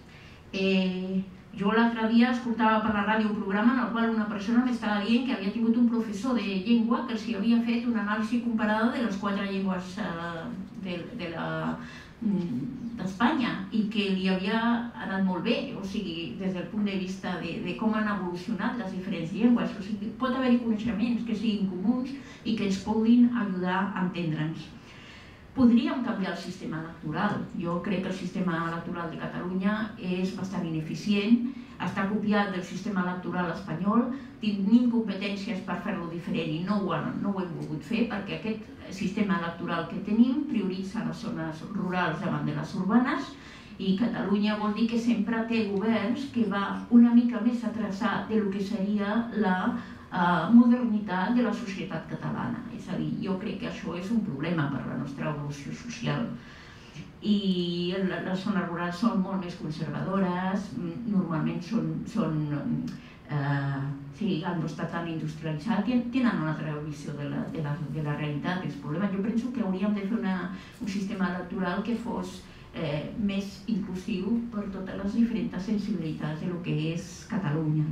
Jo l'altre dia escoltava per la ràdio un programa en el qual una persona m'estava dient que havia tingut un professor de llengua que els havia fet una anàlisi comparada de les 4 llengües d'Espanya i que li havia anat molt bé, o sigui, des del punt de vista de com han evolucionat les diferents llengües. O sigui, pot haver-hi coneixements que siguin comuns i que ens puguin ajudar a entendre'ns. Podríem canviar el sistema electoral. Jo crec que el sistema electoral de Catalunya és bastant ineficient, està copiat del sistema electoral espanyol, tenim competències per fer-lo diferent i no ho hem volgut fer perquè aquest sistema electoral que tenim prioritza les zones rurals davant de les urbanes i Catalunya vol dir que sempre té governs que va una mica més atrasat del que seria modernitat de la societat catalana. És a dir, jo crec que això és un problema per la nostra evolució social. I les zones rurals són molt més conservadores, normalment han estat tan industrialitzat, tenen una altra visió de la realitat dels problemes. Jo penso que hauríem de fer un sistema electoral que fos més inclusiu per totes les diferents sensibilitats del que és Catalunya.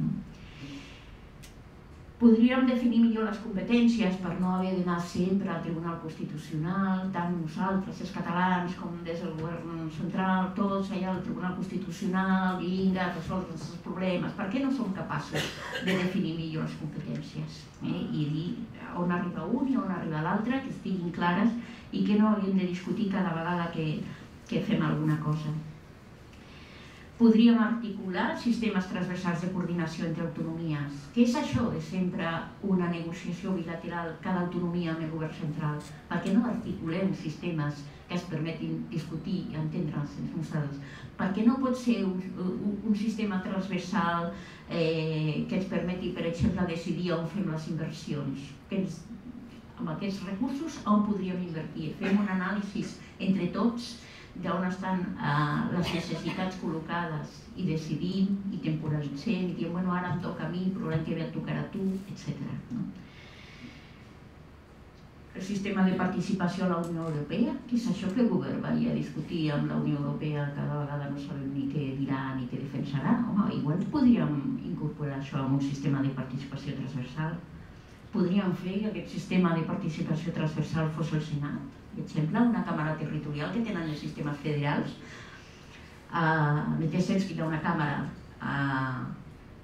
Podríem definir millor les competències per no haver d'anar sempre al Tribunal Constitucional, tant nosaltres, els catalans, com des del govern central, tots allà al Tribunal Constitucional, vinga, resoldre els problemes. Per què no som capaços de definir millor les competències? I dir on arriba un i on arriba l'altre, que estiguin clares i que no haguem de discutir cada vegada que fem alguna cosa. Podríem articular sistemes transversals de coordinació entre autonomies. Què és això de sempre una negociació bilateral, cada autonomia amb el govern central? Per què no articulem sistemes que ens permetin discutir i entendre'ns entre nosaltres? Per què no pot ser un sistema transversal que ens permeti, per exemple, decidir on fem les inversions? Amb aquests recursos, on podríem invertir? Fem un anàlisi entre tots d'on estan les necessitats col·locades i decidim i temporalitzem i diem, bueno, ara em toca a mi, però l'any que ve et tocarà a tu, etc. El sistema de participació a la Unió Europea, que és això que el govern varia a discutir amb la Unió Europea, cada vegada no sabem ni què dirà ni què defensarà. Home, igual podríem incorporar això en un sistema de participació transversal. Podríem fer que aquest sistema de participació transversal fos el Senat, per exemple, una càmera territorial que tenen els sistemes federals. Mentre que hi ha una càmera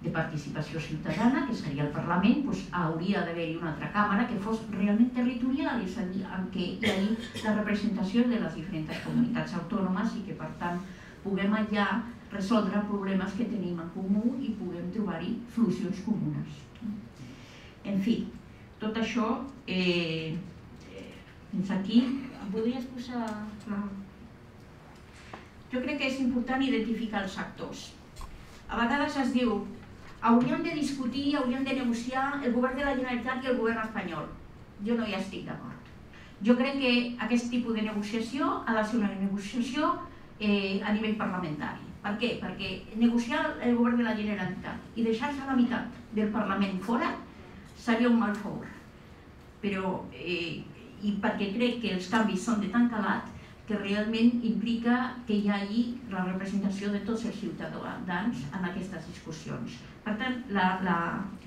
de participació ciutadana, que seria el Parlament, hauria d'haver-hi una altra càmera que fos realment territorial, és a dir, en què hi hagi la representació de les diferents comunitats autònomes i que, per tant, puguem allà resoldre problemes que tenim en comú i puguem trobar-hi solucions comunes. En fi, tot això, fins aquí, em podries posar... Jo crec que és important identificar els actors. A vegades es diu, hauríem de discutir, hauríem de negociar el govern de la Generalitat i el govern espanyol. Jo no hi estic d'acord. Jo crec que aquest tipus de negociació ha de ser una negociació a nivell parlamentari. Per què? Perquè negociar el govern de la Generalitat i deixar-se la meitat del Parlament fora seria un mal favor. Però, i perquè crec que els canvis són de tan calat que realment implica que hi hagi la representació de tots els ciutadans en aquestes discussions. Per tant,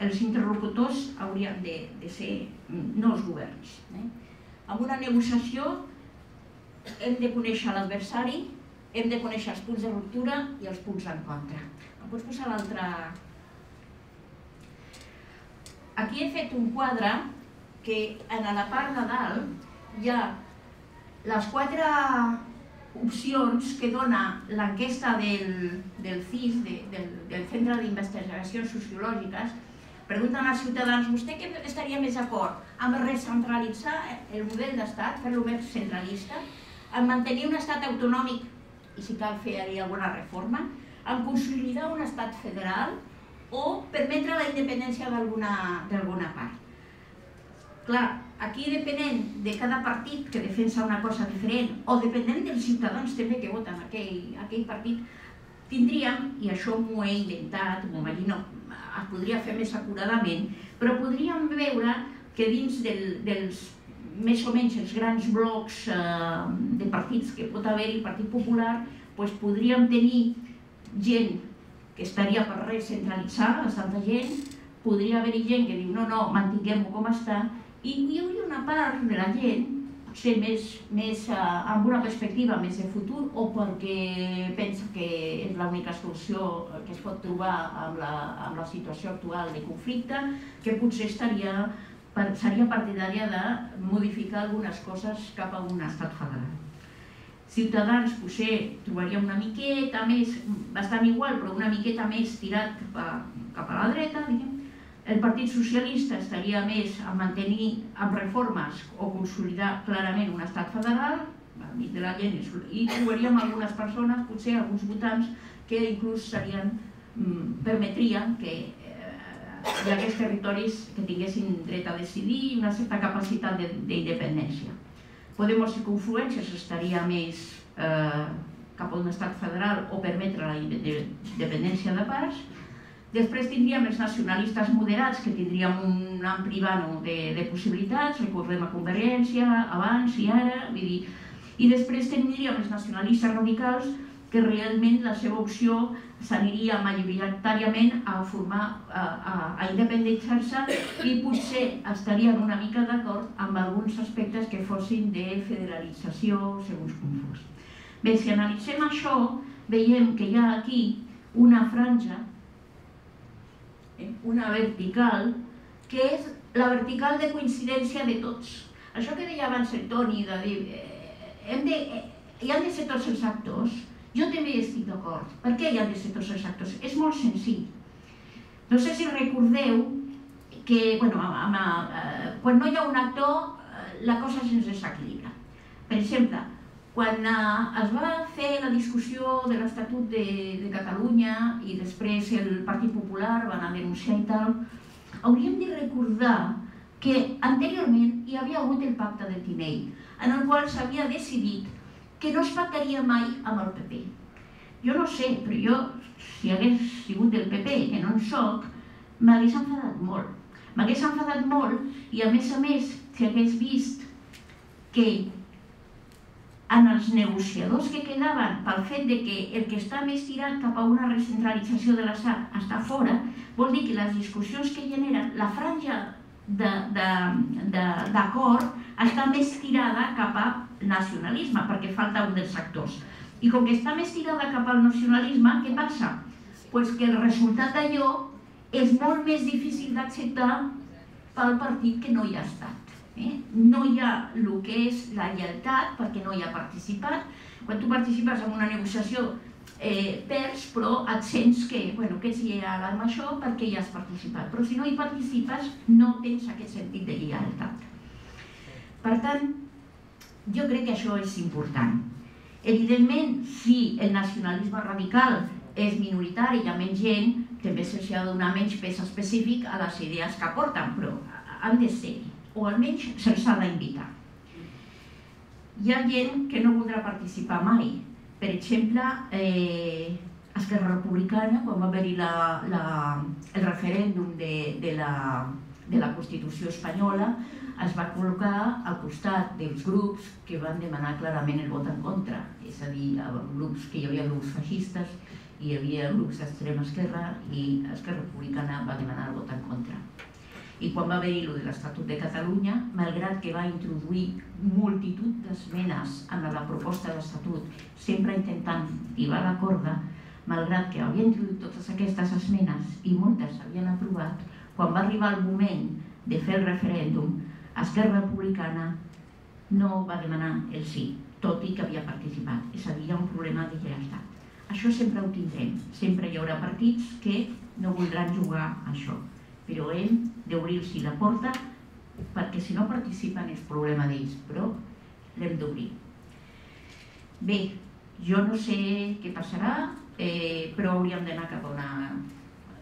els interlocutors haurien de ser no els governs. En una negociació hem de conèixer l'adversari, hem de conèixer els punts de ruptura i els punts en contra. Em pots posar l'altre? Aquí he fet un quadre que en la part de dalt hi ha les 4 opcions que dona l'enquesta del CIS, del Centre d'Investigacions Sociològiques. Pregunten als ciutadans, vostè què estaria més d'acord? Amb recentralitzar el model d'estat, fer-lo més centralista, en mantenir un estat autonòmic, i si cal fer-hi alguna reforma, en consolidar un estat federal o permetre la independència d'alguna part. Clar, aquí depenent de cada partit que defensa una cosa diferent o depenent dels ciutadans també que voten aquell partit, tindríem, i això m'ho he inventat, m'ho imagino, es podria fer més acuradament, però podríem veure que dins dels més o menys els grans blocs de partits que pot haver-hi, el Partit Popular, podríem tenir gent que estaria per recentralitzar, bastanta gent, podria haver-hi gent que diu no, mantinguem-ho com està, i hi hauria una part de la gent, potser més amb una perspectiva més de futur o perquè pensa que és l'única solució que es pot trobar amb la situació actual de conflicte, que potser seria partidària de modificar algunes coses cap a un estat federal. Ciutadans potser trobaria una miqueta més, bastant igual, però una miqueta més tirat cap a la dreta, diguem. El Partit Socialista estaria més a mantenir amb reformes o consolidar clarament un estat federal, al mig de la gent, i trobaríem algunes persones, potser alguns votants, que inclús permetrien que hi hagués territoris que tinguessin dret a decidir i una certa capacitat d'independència. Podemos i Confluències estaria més cap a un estat federal o permetre la independència de parts. Després tindríem els nacionalistes moderats, que tindríem un ampli vano de possibilitats, recordem a Convergència, abans i ara, i després tindríem els nacionalistes radicals, que realment la seva opció s'aniria majoritàriament a formar, a independitzar-se i potser estarien una mica d'acord amb alguns aspectes que fossin de federalització, segons com fos. Bé, si analitzem això, veiem que hi ha aquí una franja, una vertical, que és la vertical de coincidència de tots. Això que deia abans el Toni, de dir, hi han de ser tots els actors, jo també estic d'acord. Per què hi han de ser tots els actors? És molt senzill. No sé si recordeu que quan no hi ha un actor, la cosa se'ns desequilibra. Per exemple, quan es va fer la discussió de l'Estatut de Catalunya i després el Partit Popular va anar a denunciar i tal, hauríem de recordar que anteriorment hi havia hagut el pacte del Tinell, en el qual s'havia decidit que no es pactaria mai amb el PP. Jo no sé, però jo, si hagués sigut del PP, que no en soc, m'hagués enfadat molt. M'hagués enfadat molt i, a més, si hagués vist que en els negociadors que quedaven, pel fet que el que està més tirat cap a una recentralització de l'Estat està fora, vol dir que les discussions que generen la franja d'acord està més tirada cap a nacionalisme, perquè falta un dels actors. I com que està més tirada cap al nacionalisme, què passa? Pues que el resultat d'allò és molt més difícil d'acceptar pel partit que no hi ha estat. No hi ha el que és la lleialtat, perquè no hi ha participat. Quan tu participes en una negociació perds, però et sents que ets lleial amb això perquè hi has participat. Però si no hi participes, no tens aquest sentit de lleialtat. Per tant, jo crec que això és important. Evidentment, si el nacionalisme radical és minoritari i hi ha menys gent, també se'ls ha de donar menys pes específic a les idees que aporten, però han de ser, o almenys se'ls ha d'invitar. Hi ha gent que no voldrà participar mai. Per exemple, Esquerra Republicana, quan va haver-hi el referèndum de la Constitució espanyola, es va col·locar al costat dels grups que van demanar clarament el vot en contra. És a dir, que hi havia grups feixistes, hi havia grups d'extrema esquerra i Esquerra Republicana va demanar el vot en contra. I quan va haver-hi de l'Estatut de Catalunya, malgrat que va introduir multitud d'esmenes en la proposta d'Estatut, sempre intentant tibar la corda, malgrat que havia introduït totes aquestes esmenes i moltes s'havien aprovat, quan va arribar el moment de fer el referèndum, Esquerra Republicana no va demanar el sí, tot i que havia participat. És a dir, hi ha un problema de lleialtat. Això sempre ho tindrem. Sempre hi haurà partits que no voldran jugar a això. Però hem d'obrir-los la porta perquè si no participen és problema d'ells, però l'hem d'obrir. Bé, jo no sé què passarà, però hauríem d'anar cap a una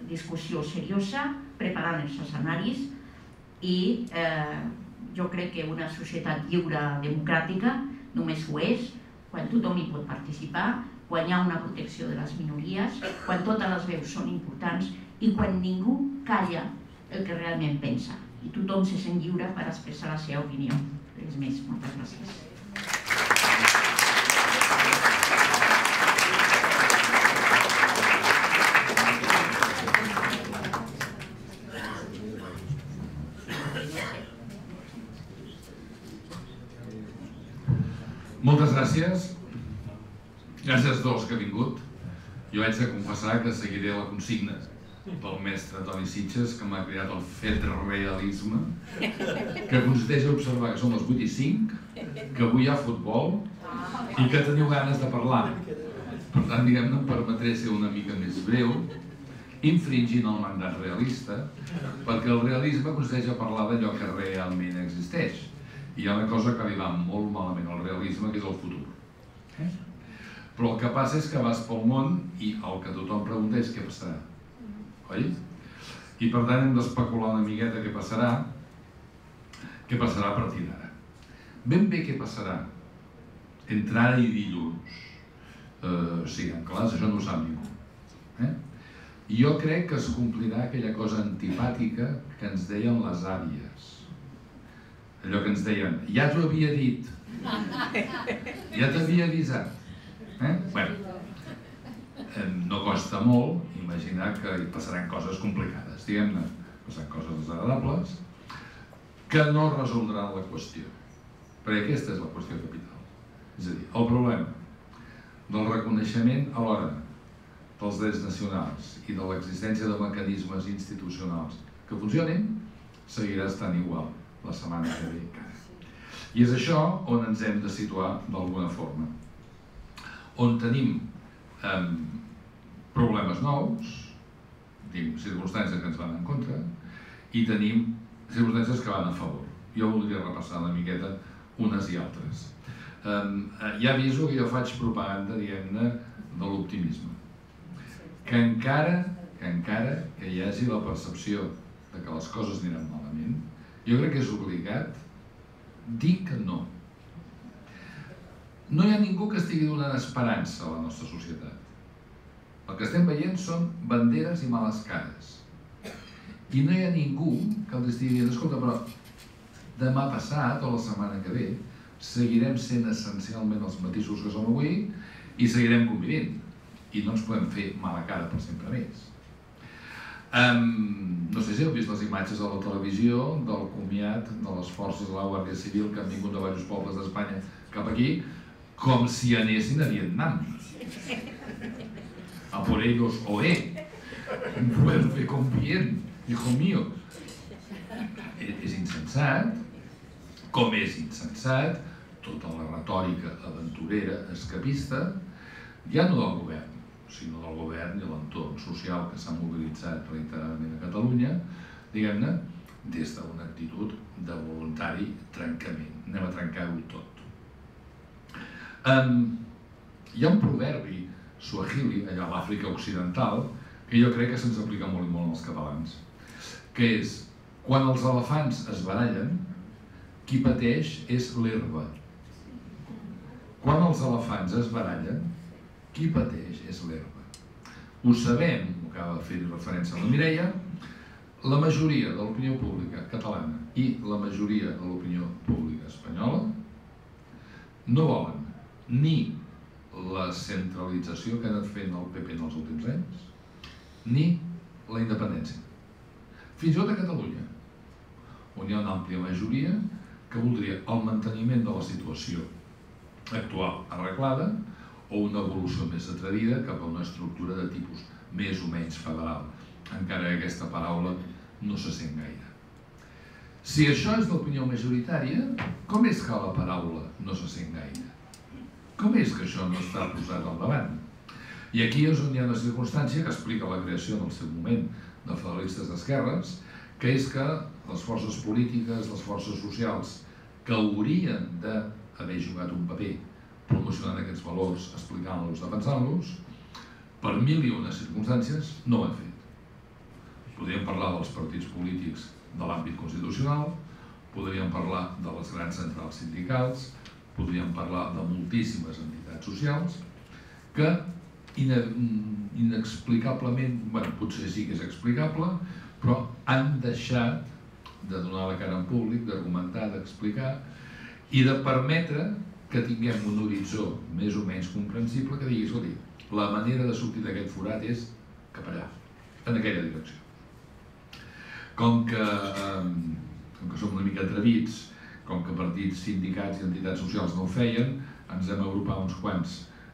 discussió seriosa, preparant els escenaris i jo crec que una societat lliure democràtica només ho és quan tothom hi pot participar, quan hi ha una protecció de les minories, quan totes les veus són importants i quan ningú calla el que realment pensa i tothom se sent lliure per expressar la seva opinió. Res més, moltes gràcies. Moltes gràcies. Gràcies a tots que ha vingut. Jo haig de confessar que seguiré la consigna del mestre Toni Sitges, que m'ha creat el fet realisme, que consisteix a observar que són les 8:05, que avui hi ha futbol i que teniu ganes de parlar. Per tant, diguem-ne, em permetré ser una mica més breu, infringint el mandat realista, perquè el realisme consisteix a parlar d'allò que realment existeix. I hi ha una cosa que li va molt malament al realisme, que és el futur. Però el que passa és que vas pel món i el que tothom pregunta és què passarà. Oi? I per tant hem d'especular una miqueta què passarà a partir d'ara. Ben bé què passarà entre ara i dilluns, siguem clars, això no ho sap ningú. Jo crec que es complirà aquella cosa antipàtica que ens deien les àvies. Allò que ens deien, ja t'ho havia dit, ja t'havia avisat. Bueno, no costa molt imaginar que hi passaran coses complicades, diguem-ne, passaran coses desagradables, que no resoldran la qüestió. Perquè aquesta és la qüestió capital. És a dir, el problema del reconeixement alhora dels drets nacionals i de l'existència de mecanismes institucionals que funcionin, seguirà estant igual la setmana que ve encara. I és això on ens hem de situar d'alguna forma. On tenim problemes nous, circumstàncies que ens van en contra, i tenim circumstàncies que van a favor. Jo voldria repassar una miqueta unes i altres. Ja aviso que jo faig propaganda, diguem-ne, de l'optimisme. Que encara que hi hagi la percepció de que les coses aniran malament, jo crec que és obligat dir que no. No hi ha ningú que estigui donant esperança a la nostra societat. El que estem veient són banderes i males cares. I no hi ha ningú que els estigui dient, escolta, però demà passat o la setmana que ve seguirem sent essencialment els mateixos que som avui i seguirem convivint. I no ens podem fer mala cara per sempre més. No sé si heu vist les imatges a la televisió del comiat de les forces de la Guàrdia Civil que han vingut de diversos pobles d'Espanya cap aquí, com si anessin a Vietnam. A por ellos vuelve con bien, hijo mío. És insensat, com és insensat tota la retòrica aventurera, escapista, ja no del govern, sinó del govern i l'entorn social que s'ha mobilitzat reiteradament a Catalunya, diguem-ne, des d'una actitud de voluntari trencament. Anem a trencar-ho tot. Hi ha un proverbi suahili, allà a l'Àfrica Occidental, que jo crec que se'ns aplica molt i molt als catalans, que és, quan els elefants es barallen, qui pateix és l'herba. Quan els elefants es barallen, qui pateix és l'herba. Ho sabem, ho acaba de fer referència a la Mireia, la majoria de l'opinió pública catalana i la majoria de l'opinió pública espanyola no volen ni la centralització que ha anat fent el PP en els últims anys, ni la independència. Fins i tot a Catalunya, on hi ha una àmplia majoria que voldria el manteniment de la situació actual arreglada o una evolució més atrevida cap a una estructura de tipus més o menys federal, encara que aquesta paraula no se sent gaire. Si això és l'opinió majoritària, com és que la paraula no se sent gaire? Com és que això no està posat al davant? I aquí és on hi ha una circumstància que explica la creació en el seu moment de federalistes d'esquerres, que és que les forces polítiques, les forces socials que haurien d'haver jugat un paper promocionant aquests valors, explicant-los, defensant-los, per mil i una circumstàncies no ho han fet. Podríem parlar dels partits polítics de l'àmbit constitucional, podríem parlar de les grans centrals sindicals, podríem parlar de moltíssimes entitats socials que inexplicablement, bueno, potser sí que és explicable, però han deixat de donar la cara en públic, d'argumentar, d'explicar i de permetre que tinguem un horitzó més o menys comprensible que digui, escolti, la manera de sortir d'aquest forat és cap allà, en aquella direcció. Com que som una mica atrevits, com que partits, sindicats i entitats socials no ho feien, ens hem agrupar uns quants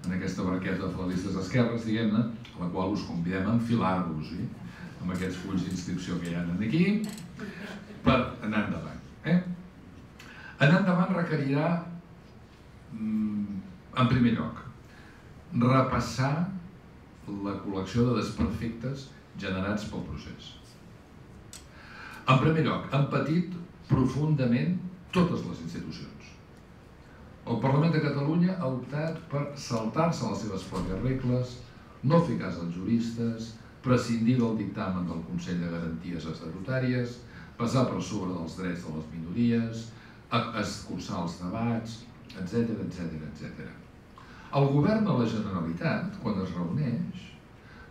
en aquesta barqueta de federalistes d'esquerres, diguem-ne, a la qual us convidem a enfilar-vos amb aquests fulls d'inscripció que hi ha aquí, per anar endavant. Anar endavant requerirà, en primer lloc, repassar la col·lecció de desperfectes generats pel procés. En primer lloc, han patit profundament totes les institucions. El Parlament de Catalunya ha optat per saltar-se les seves pròpies regles, no fer cas als juristes, prescindir del dictamen del Consell de Garanties Estatutàries, passar per sobre dels drets de les minories, escurçar els debats, etc. El govern de la Generalitat, quan es reuneix,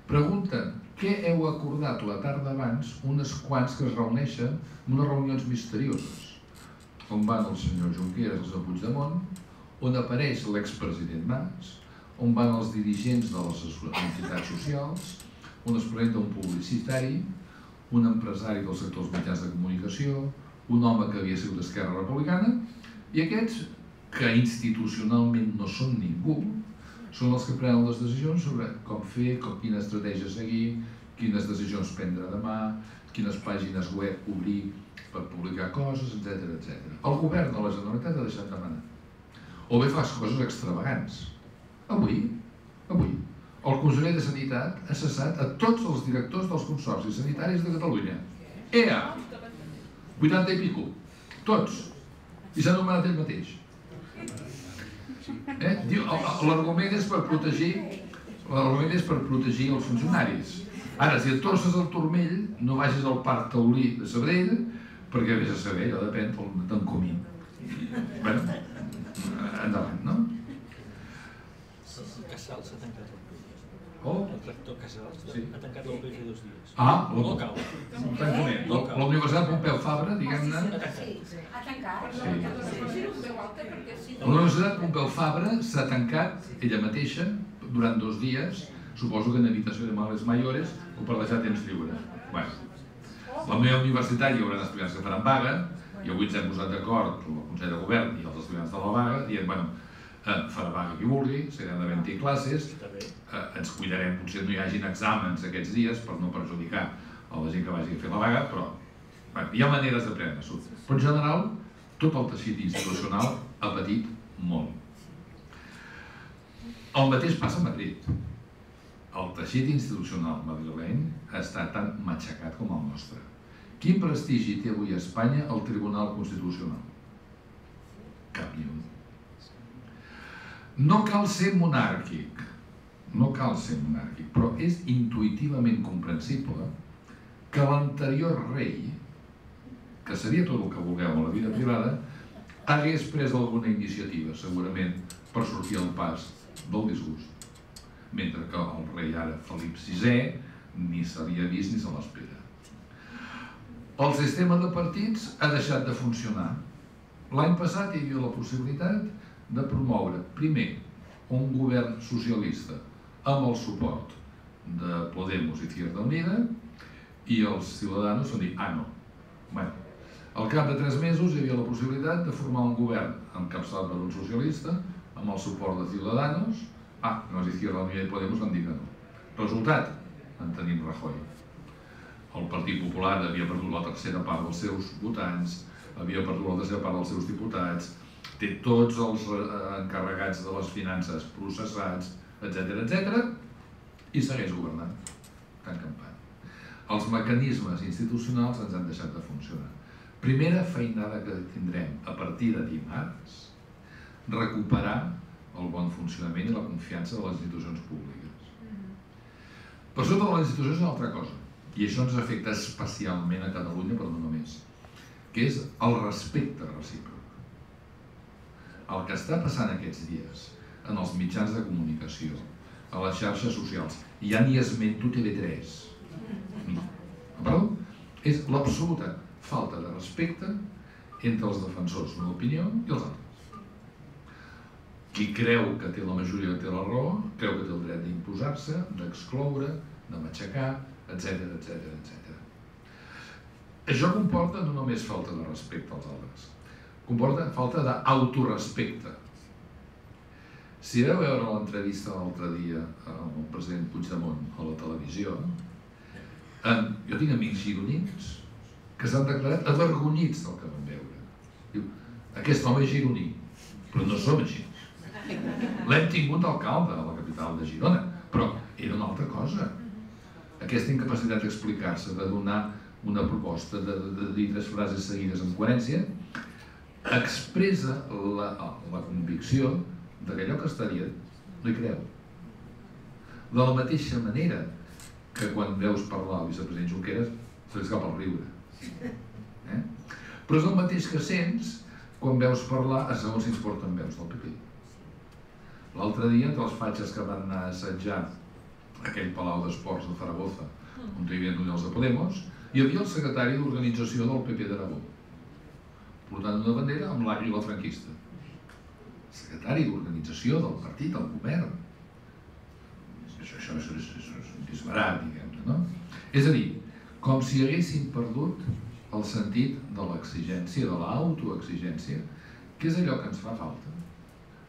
pregunta què heu acordat la tarda abans unes quants que es reuneixen en unes reunions misterioses, on van el senyor Junqueras i el senyor Puigdemont, on apareix l'expresident Mas, on van els dirigents de les entitats socials, on es presenta un publicitari, un empresari del sector dels mitjans de comunicació, un home que havia sigut d'Esquerra Republicana, i aquests, que institucionalment no són ningú, són els que prenen les decisions sobre com fer, quina estratègia seguir, quines decisions prendre demà, quines pàgines web obrir per publicar coses, etc. El govern de la Generalitat ha deixat de manar. O bé fa coses extravagants. Avui, el conseller de Sanitat ha cessat a tots els directors dels consorcis sanitaris de Catalunya. EA! 80 i pico. Tots. I s'ha nomenat ell mateix. L'argument és per protegir els funcionaris. Ara, si et torces el turmell, no vagis al Parc Taulí de Sabadell, perquè vés a saber, allò depèn d'on comí. Bé, endavant, no? Casal s'ha tancat el PIF. Oh? El rector Casals ha tancat el PIF 2 dies. No cau. La Universitat Pompeu Fabra, diguem-ne... Ha tancat. La Universitat Pompeu Fabra s'ha tancat ella mateixa durant 2 dies, suposo que en habitació de males mayores o per deixar temps lliure. La meva universitat hi haurà estudiants que faran vaga i avui ens hem posat d'acord el Consell de Govern i els estudiants de la vaga dient, farà vaga qui vulgui, serem de 20 classes, ens cuidarem, potser no hi hagin exàmens aquests dies per no perjudicar a la gent que vagi a fer la vaga, però hi ha maneres de prendre-s'ho. Però en general, tot el teixit institucional ha patit molt. El mateix passa a Madrid. El teixit institucional madrileny està tan matxacat com el nostre. Quin prestigi té avui a Espanya el Tribunal Constitucional? Cap ni un. No cal ser monàrquic, però és intuïtivament comprensible que l'anterior rei, que seria tot el que vulgueu a la vida privada, hagués pres alguna iniciativa, segurament per sortir al pas del disgust, mentre que el rei ara Felip VI ni s'havia vist ni se l'espera. El sistema de partits ha deixat de funcionar. L'any passat hi havia la possibilitat de promoure, primer, un govern socialista amb el suport de Podemos i Izquierda Unida, i els Ciudadanos van dir, no. Al cap de 3 mesos hi havia la possibilitat de formar un govern encapçalat per un socialista amb el suport de Ciudadanos, els Izquierda Unida i Podemos van dir que no. Resultat, en tenim Rajoy. El Partit Popular havia perdut la tercera part dels seus votants, havia perdut la tercera part dels seus diputats, té tots els encarregats de les finances processats, etc., i segueix governant, tan campany. Els mecanismes institucionals ens han deixat de funcionar. Primera feinada que tindrem a partir de dimarts, recuperar el bon funcionament i la confiança de les institucions públiques. Per sota de les institucions és una altra cosa, i això ens afecta especialment a Catalunya, però no només, que és el respecte recíproc. El que està passant aquests dies en els mitjans de comunicació, a les xarxes socials, ja ni esmento TV3, és l'absoluta falta de respecte entre els defensors d'una opinió i els altres. Qui creu que té la majoria que té la raó, creu que té el dret d'imposar-se, d'excloure, de matxacar, etc. Això comporta no només falta de respecte als altres, comporta falta d'autorespecte. Si vau veure l'entrevista l'altre dia amb el president Puigdemont a la televisió, jo tinc amics gironins que s'han declarat avergonyits del que van veure. Diu, aquest home és gironí, però no som així. L'hem tingut d'alcalde a la capital de Girona, però era una altra cosa. Aquesta incapacitat d'explicar-se, de donar una proposta, de dir 3 frases seguides amb coherència, expressa la convicció que allò que està dient no hi creu. De la mateixa manera que quan veus parlar el vicepresident Junqueras se li escapa el riure. Però és el mateix que sents quan veus parlar a segons si ens porten veus del PP. L'altre dia, entre les fatxes que van anar a assetjar aquell palau d'esports de Zaragoza, on hi havia els de Podemos, hi havia el secretari d'organització del PP d'Aragó, portant una bandera amb l'àguila franquista. Secretari d'organització del partit, del govern. Això és disbarat, diguem-ne, no? És a dir, com si haguessin perdut el sentit de l'exigència, de l'autoexigència, que és allò que ens fa falta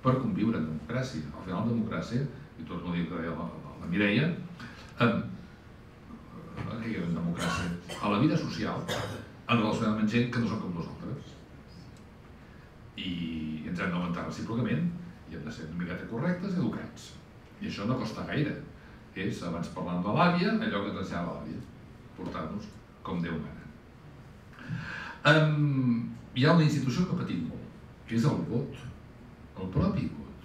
per conviure en democràcia. Al final, democràcia, i torno a dir que deia la Mireia, en democràcia, a la vida social, en relacionar amb gent que no són com nosaltres. I ens hem d'aguantar recíprocament i hem de ser una miqueta correctes i educats. I això no costa gaire. És, abans parlant de l'àvia, allò que ens ensenyava l'àvia, portar-nos com Déu mana. Hi ha una institució que patim molt, que és el vot, el propi vot.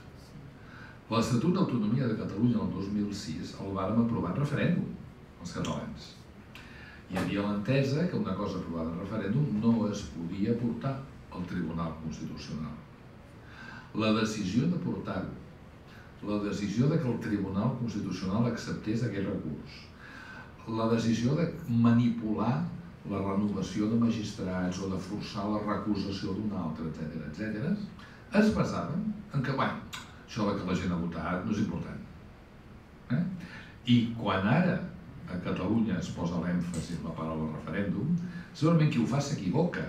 L'Estatut d'Autonomia de Catalunya el 2006 el vàrem aprovar en referèndum, els catalans. Hi havia l'entesa que una cosa aprovada en referèndum no es podia portar al Tribunal Constitucional. La decisió de portar-ho, la decisió de que el Tribunal Constitucional acceptés aquell recurs, la decisió de manipular la renovació de magistrats o de forçar la recusació d'un altre, etc., es basaven en que, això que la gent ha votat no és important. I quan ara a Catalunya es posa l'èmfasi en la paraula referèndum, segurament qui ho fa s'equivoca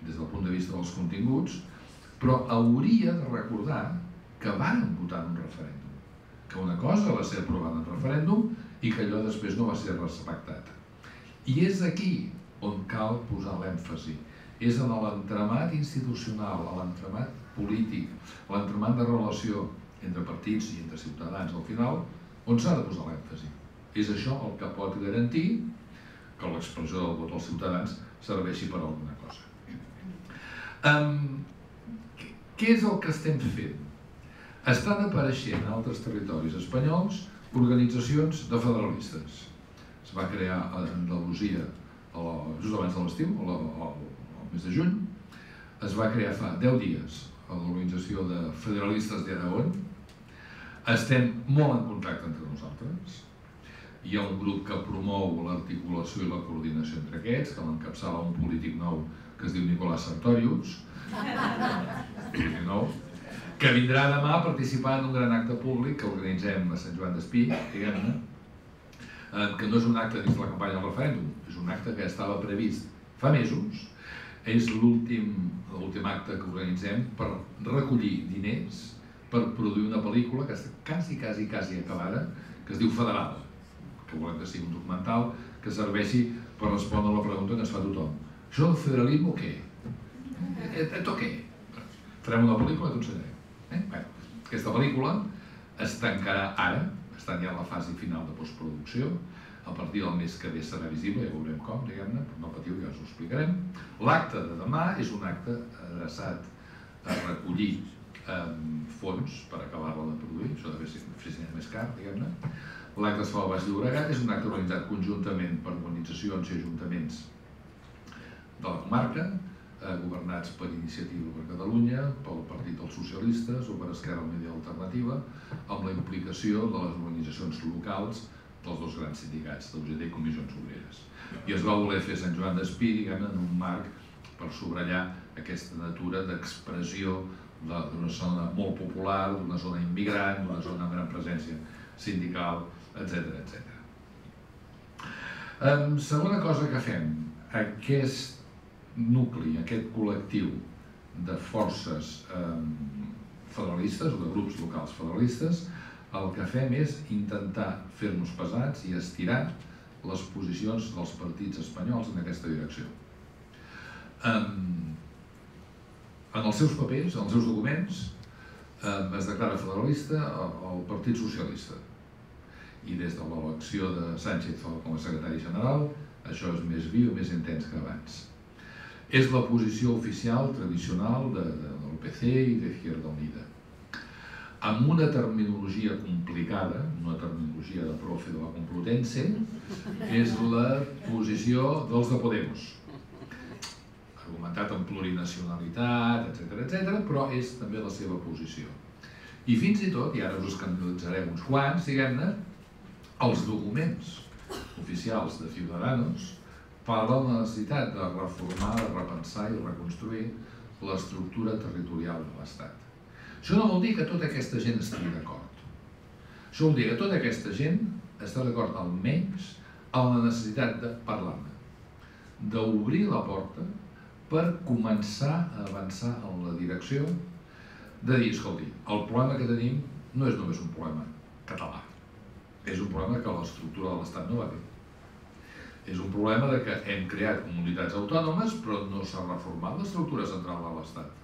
des del punt de vista dels continguts, però hauria de recordar que varen votar en un referèndum, que una cosa va ser aprovada en referèndum i que allò després no va ser respectat. I és aquí on cal posar l'èmfasi, és en l'entramat institucional, l'entramat polític, l'entramat de relació entre partits i entre ciutadans al final, on s'ha de posar l'èmfasi. És això el que pot garantir que l'expressió del vot als ciutadans serveixi per alguna cosa. Què és el que estem fent? Estan apareixent en altres territoris espanyols organitzacions de federalistes. Es va crear a Andalusia just abans de l'estiu, el mes de juny. Es va crear fa 10 dies l'organització de Federalistes de Aragón. Estem molt en contacte entre nosaltres. Hi ha un grup que promou l'articulació i la coordinació entre aquests, que l'encapçala un polític nou que es diu Nicolás Sartorius, que vindrà demà a participar en un gran acte públic que organitzem a Sant Joan d'Espí, diguem-ne, que no és un acte dins de la campanya del referèndum, és un acte que estava previst fa mesos, és l'últim acte que organitzem per recollir diners per produir una pel·lícula que està quasi acabada, que es diu Federal, que volem que sigui un documental que serveixi per respondre a la pregunta que ens fa tothom. Això del federalisme o què? Esto què? Farem una pel·lícula i t'ho ensenyarem. Aquesta pel·lícula es tancarà ara, estan ja en la fase final de postproducció, a partir del mes que ve serà visible, ja veurem com, diguem-ne, però no patiu, ja us ho explicarem. L'acte de demà és un acte adreçat a recollir fons per acabar-la de produir, això deve ser més car, diguem-ne. L'acte es fa al Baix Llobregat, és un acte organitzat conjuntament per organitzacions i ajuntaments de la comarca, governats per Iniciativa per Catalunya, pel Partit dels Socialistes o per Esquerra Unida i Alternativa, amb la implicació de les organitzacions locals dels dos grans sindicats, d'UGT i Comissions Obreres. I es va voler fer Sant Joan d'Espí, diguem-ne, en un marc per subratllar aquesta natura d'expressió d'una zona molt popular, d'una zona immigrant, d'una zona amb gran presència sindical, etc. Segona cosa que fem, aquest nucli, aquest col·lectiu de forces federalistes o de grups locals federalistes, el que fem és intentar fer-nos pesats i estirar les posicions dels partits espanyols en aquesta direcció. En els seus papers, en els seus documents, es declara federalista el Partit Socialista. I des de l'elecció de Sánchez com a secretari general, això és més viu, més intens que abans. És la posició oficial, tradicional, del PC i d'Izquierda Unida. amb una terminologia complicada, una terminologia de profe de la Complutense, és la posició dels de Podemos. Argumentat amb plurinacionalitat, etc., però és també la seva posició. I fins i tot, i ara us escandalitzarem uns quants, diguem-ne, els documents oficials de Ciudadanos parlen de la necessitat de reformar, de repensar i reconstruir l'estructura territorial de l'Estat. Això no vol dir que tota aquesta gent estigui d'acord. Això vol dir que tota aquesta gent està d'acord almenys amb la necessitat de parlar-ne, d'obrir la porta per començar a avançar en la direcció de dir, escolti, el problema que tenim no és només un problema català, és un problema que l'estructura de l'Estat no va bé. És un problema que hem creat comunitats autònomes però no s'ha reformat l'estructura central de l'Estat.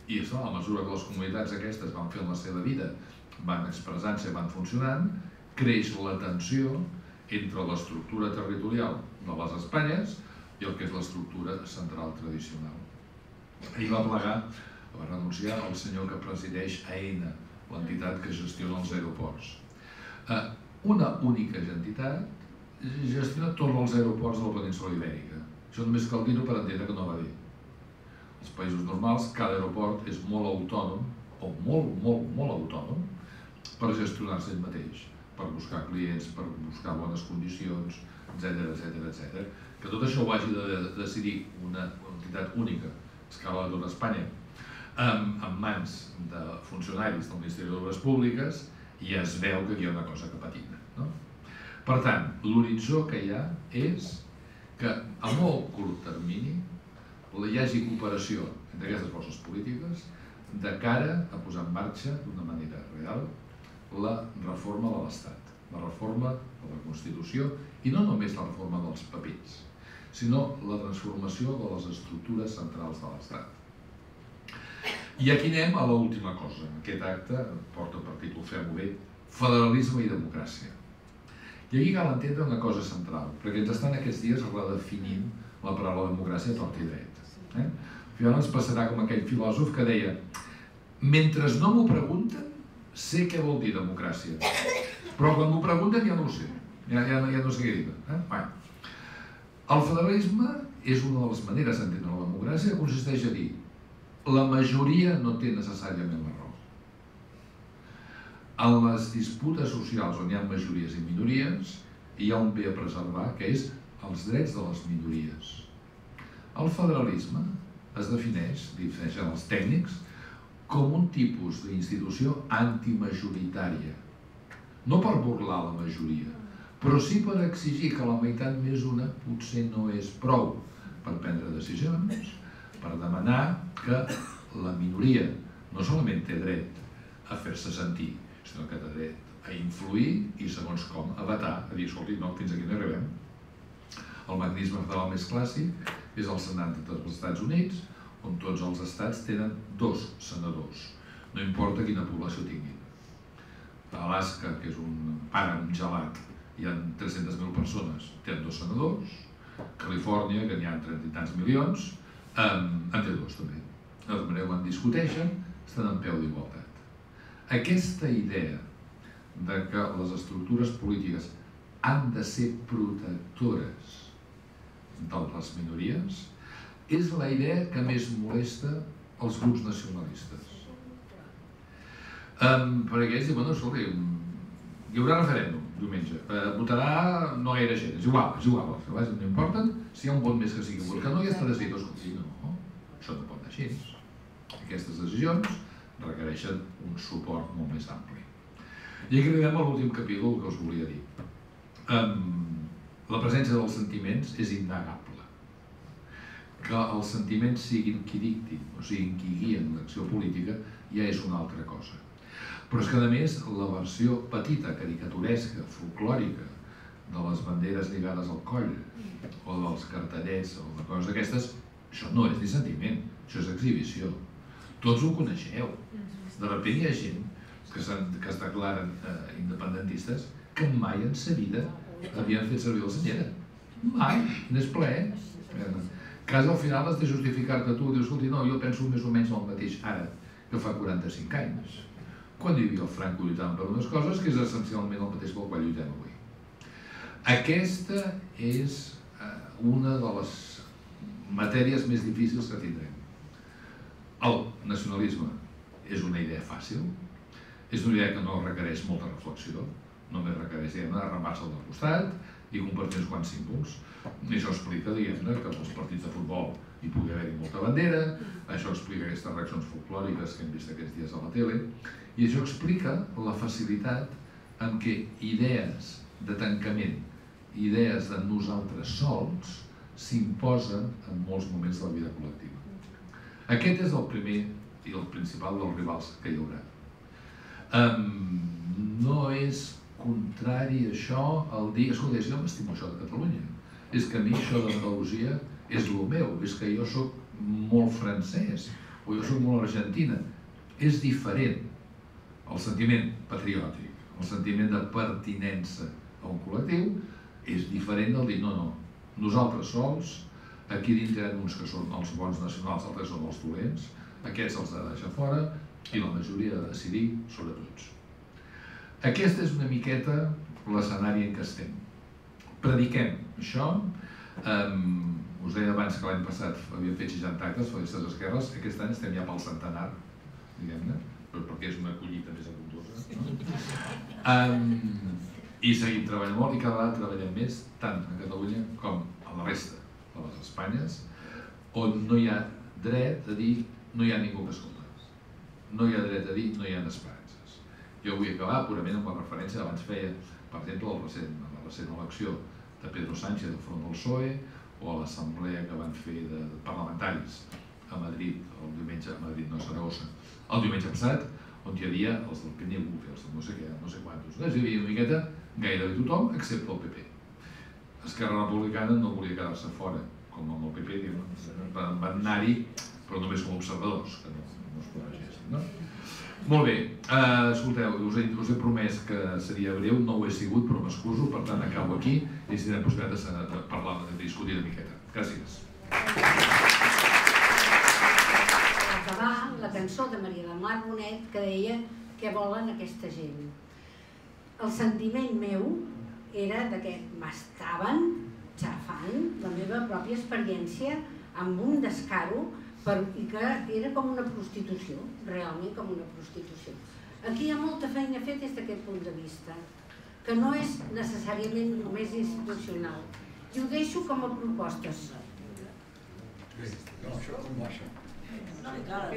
I a la mesura que les comunitats aquestes van fent la seva vida, van expressant-se, van funcionant, creix la tensió entre l'estructura territorial de les Espanyes i el que és l'estructura central tradicional. Ahir va plegar, va renunciar el senyor que presideix AENA, l'entitat que gestiona els aeroports. Una única entitat gestiona tots els aeroports de la península Ibèrica. Això només cal dir-ho per entendre que no va bé. Als països normals, cada aeroport és molt autònom, o molt autònom, per gestionar-se ell mateix, per buscar clients, per buscar bones condicions, etc. Que tot això ho hagi de decidir una entitat única, a escala de tota Espanya, en mans de funcionaris del Ministeri d'Obres Públiques, ja es veu que hi ha una cosa que patina. Per tant, l'horitzó que hi ha és que a molt curt termini hi hagi cooperació entre aquestes forces polítiques de cara a posar en marxa d'una manera real la reforma de l'Estat, la reforma de la Constitució i no només la reforma dels papers, sinó la transformació de les estructures centrals de l'Estat. I aquí anem a l'última cosa. Aquest acte porta per títol, fem-ho bé, federalisme i democràcia. I aquí cal entendre una cosa central, perquè ens estan aquests dies redefinint la paraula democràcia a tort i dret. Al final ens passarà com aquell filòsof que deia mentre no m'ho pregunten, sé què vol dir democràcia, però quan m'ho pregunten ja no ho sé, ja no sé què dir. El federalisme és una de les maneres d'entendre la democràcia que consisteix a dir la majoria no té necessàriament la raó. En les disputes socials on hi ha majories i minories hi ha un bé a preservar que és els drets de les minories. El federalisme es defineixen els tècnics, com un tipus d'institució antimajoritària. No per burlar la majoria, però sí per exigir que la meitat més una potser no és prou per prendre decisions, per demanar que la minoria no solament té dret a fer-se sentir, sinó que té dret a influir i, segons com, a vetar, a dir, escolti, no, fins aquí no arribem. El mecanisme federal més clàssic és el Senat dels Estats Units, on tots els estats tenen 2 senadors, no importa quina població tinguin. A Alaska, que és un pàram gelat, hi ha 300.000 persones, tenen 2 senadors. Califòrnia, que n'hi ha 30 i tants milions, en té 2 també. De tota manera, quan discuteixen, estan en peu d'igualtat. Aquesta idea de que les estructures polítiques han de ser protectores de les minories és la idea que més molesta els grups nacionalistes. Perquè ells diuen, escolta, hi haurà referèndum diumenge, votarà no gaire gent, és igual, no importen si hi ha un vot més que sigui igual, que no hi està decidit, escolti, no, això no pot anar així. Aquestes decisions requereixen un suport molt més ampli. I aquí arribem a l'últim capítol que us volia dir. La presència dels sentiments és innegable. Que els sentiments siguin qui dictin, o siguin qui guien l'acció política, ja és una altra cosa. Però és que, a més, la versió petita, caricaturesca, folclòrica, de les banderes lligades al coll, o dels cartellets, o de coses d'aquestes, això no és ni sentiment, això és exhibició. Tots ho coneixeu. De sobte hi ha gent que es declaren independentistes que mai en sa vida havien fet servir la senyera. Mai, n'és ple. Cas al final has de justificar-te tu, dius, escolti, no, jo penso més o menys el mateix ara que fa 45 anys. quan hi havia el Franco lluitant per unes coses que és essencialment el mateix pel qual lluitem avui. Aquesta és una de les matèries més difícils que tindrem. El nacionalisme és una idea fàcil, és una idea que no requereix molta reflexió, només requereix arrambar-se al costat i compartir uns quants símbols. I això explica, diguem-ne, que als partits de futbol hi pugui haver-hi molta bandera, això explica aquestes reaccions folclòriques que hem vist aquests dies a la tele, i això explica la facilitat en què idees de tancament, idees de nosaltres sols, s'imposen en molts moments de la vida col·lectiva. Aquest és el primer i el principal dels rivals que hi haurà. No és contrari a això el dir, escolta, jo m'estimo això de Catalunya, és que a mi això d'Andalusia és el meu, és que jo soc molt francès o jo soc molt argentina. És diferent el sentiment patriòtic, el sentiment de pertinença a un col·lectiu, és diferent del dir no, nosaltres sols, aquí dintre hi ha uns que són els bons nacionals, altres són els dolents, aquests els ha de deixar fora i la majoria ha de decidir sobre tots. Aquest és una miqueta l'escenari en què estem. Prediquem això. Us deia abans que l'any passat havíem fet 60 actes, festes esquerres, aquest any estem ja pel centenar, diguem-ne, perquè és una collita més abundosa. I seguim treballant molt i cada vegada treballem més, tant a Catalunya com a la resta de les Espanyes, on no hi ha dret a dir no hi ha ningú que escolta. No hi ha dret a dir no hi ha esperances. Jo vull acabar purament amb la referència, abans feia, per exemple, la recent elecció de Pedro Sánchez del Front del PSOE o a l'assemblea que van fer de parlamentaris a Madrid, el diumenge, a Madrid, no a Saragossa, el diumenge passat, on hi havia els del PNV, els de no sé què, no sé quantos. Hi havia una miqueta gairebé tothom, excepte el PP. Esquerra Republicana no volia quedar-se fora, com amb el PP, van anar-hi, però només com observadors, que no es protegeixen, no? Molt bé, escolteu, us he promès que seria breu, no ho he sigut, però m'excuso, per tant acabo aquí i si tindrem possibilitat de parlar, de discutir una miqueta. Gràcies. Acabar la cançó de Maria del Mar Bonet que deia què volen aquesta gent. El sentiment meu era que m'estaven xafant la meva pròpia experiència amb un descaro i que era com una prostitució, realment com una prostitució. Aquí hi ha molta feina a fer des d'aquest punt de vista, que no és necessàriament només institucional. I ho deixo com a propostes.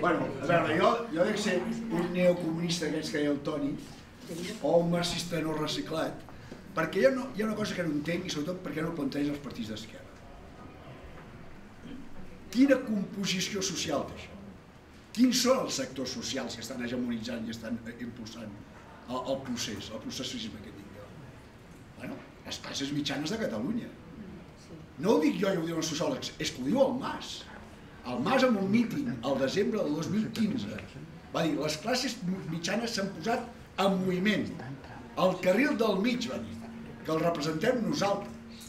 Bueno, a veure, jo dec ser un neocomunista d'aquests que deia el Toni, o un marxista no reciclat, perquè hi ha una cosa que no entenc i sobretot perquè no planteja els partits d'esquerra. Quina composició social té això? Quins són els sectors socials que estan hegemonitzant i estan impulsant el processisme que dic jo? Bueno, les classes mitjanes de Catalunya. No ho dic jo i ho diuen els sociòlegs, és que ho diu el Mas. El Mas en un míting al desembre del 2015 va dir les classes mitjanes s'han posat en moviment. El carril del mig, va dir, que el representem nosaltres.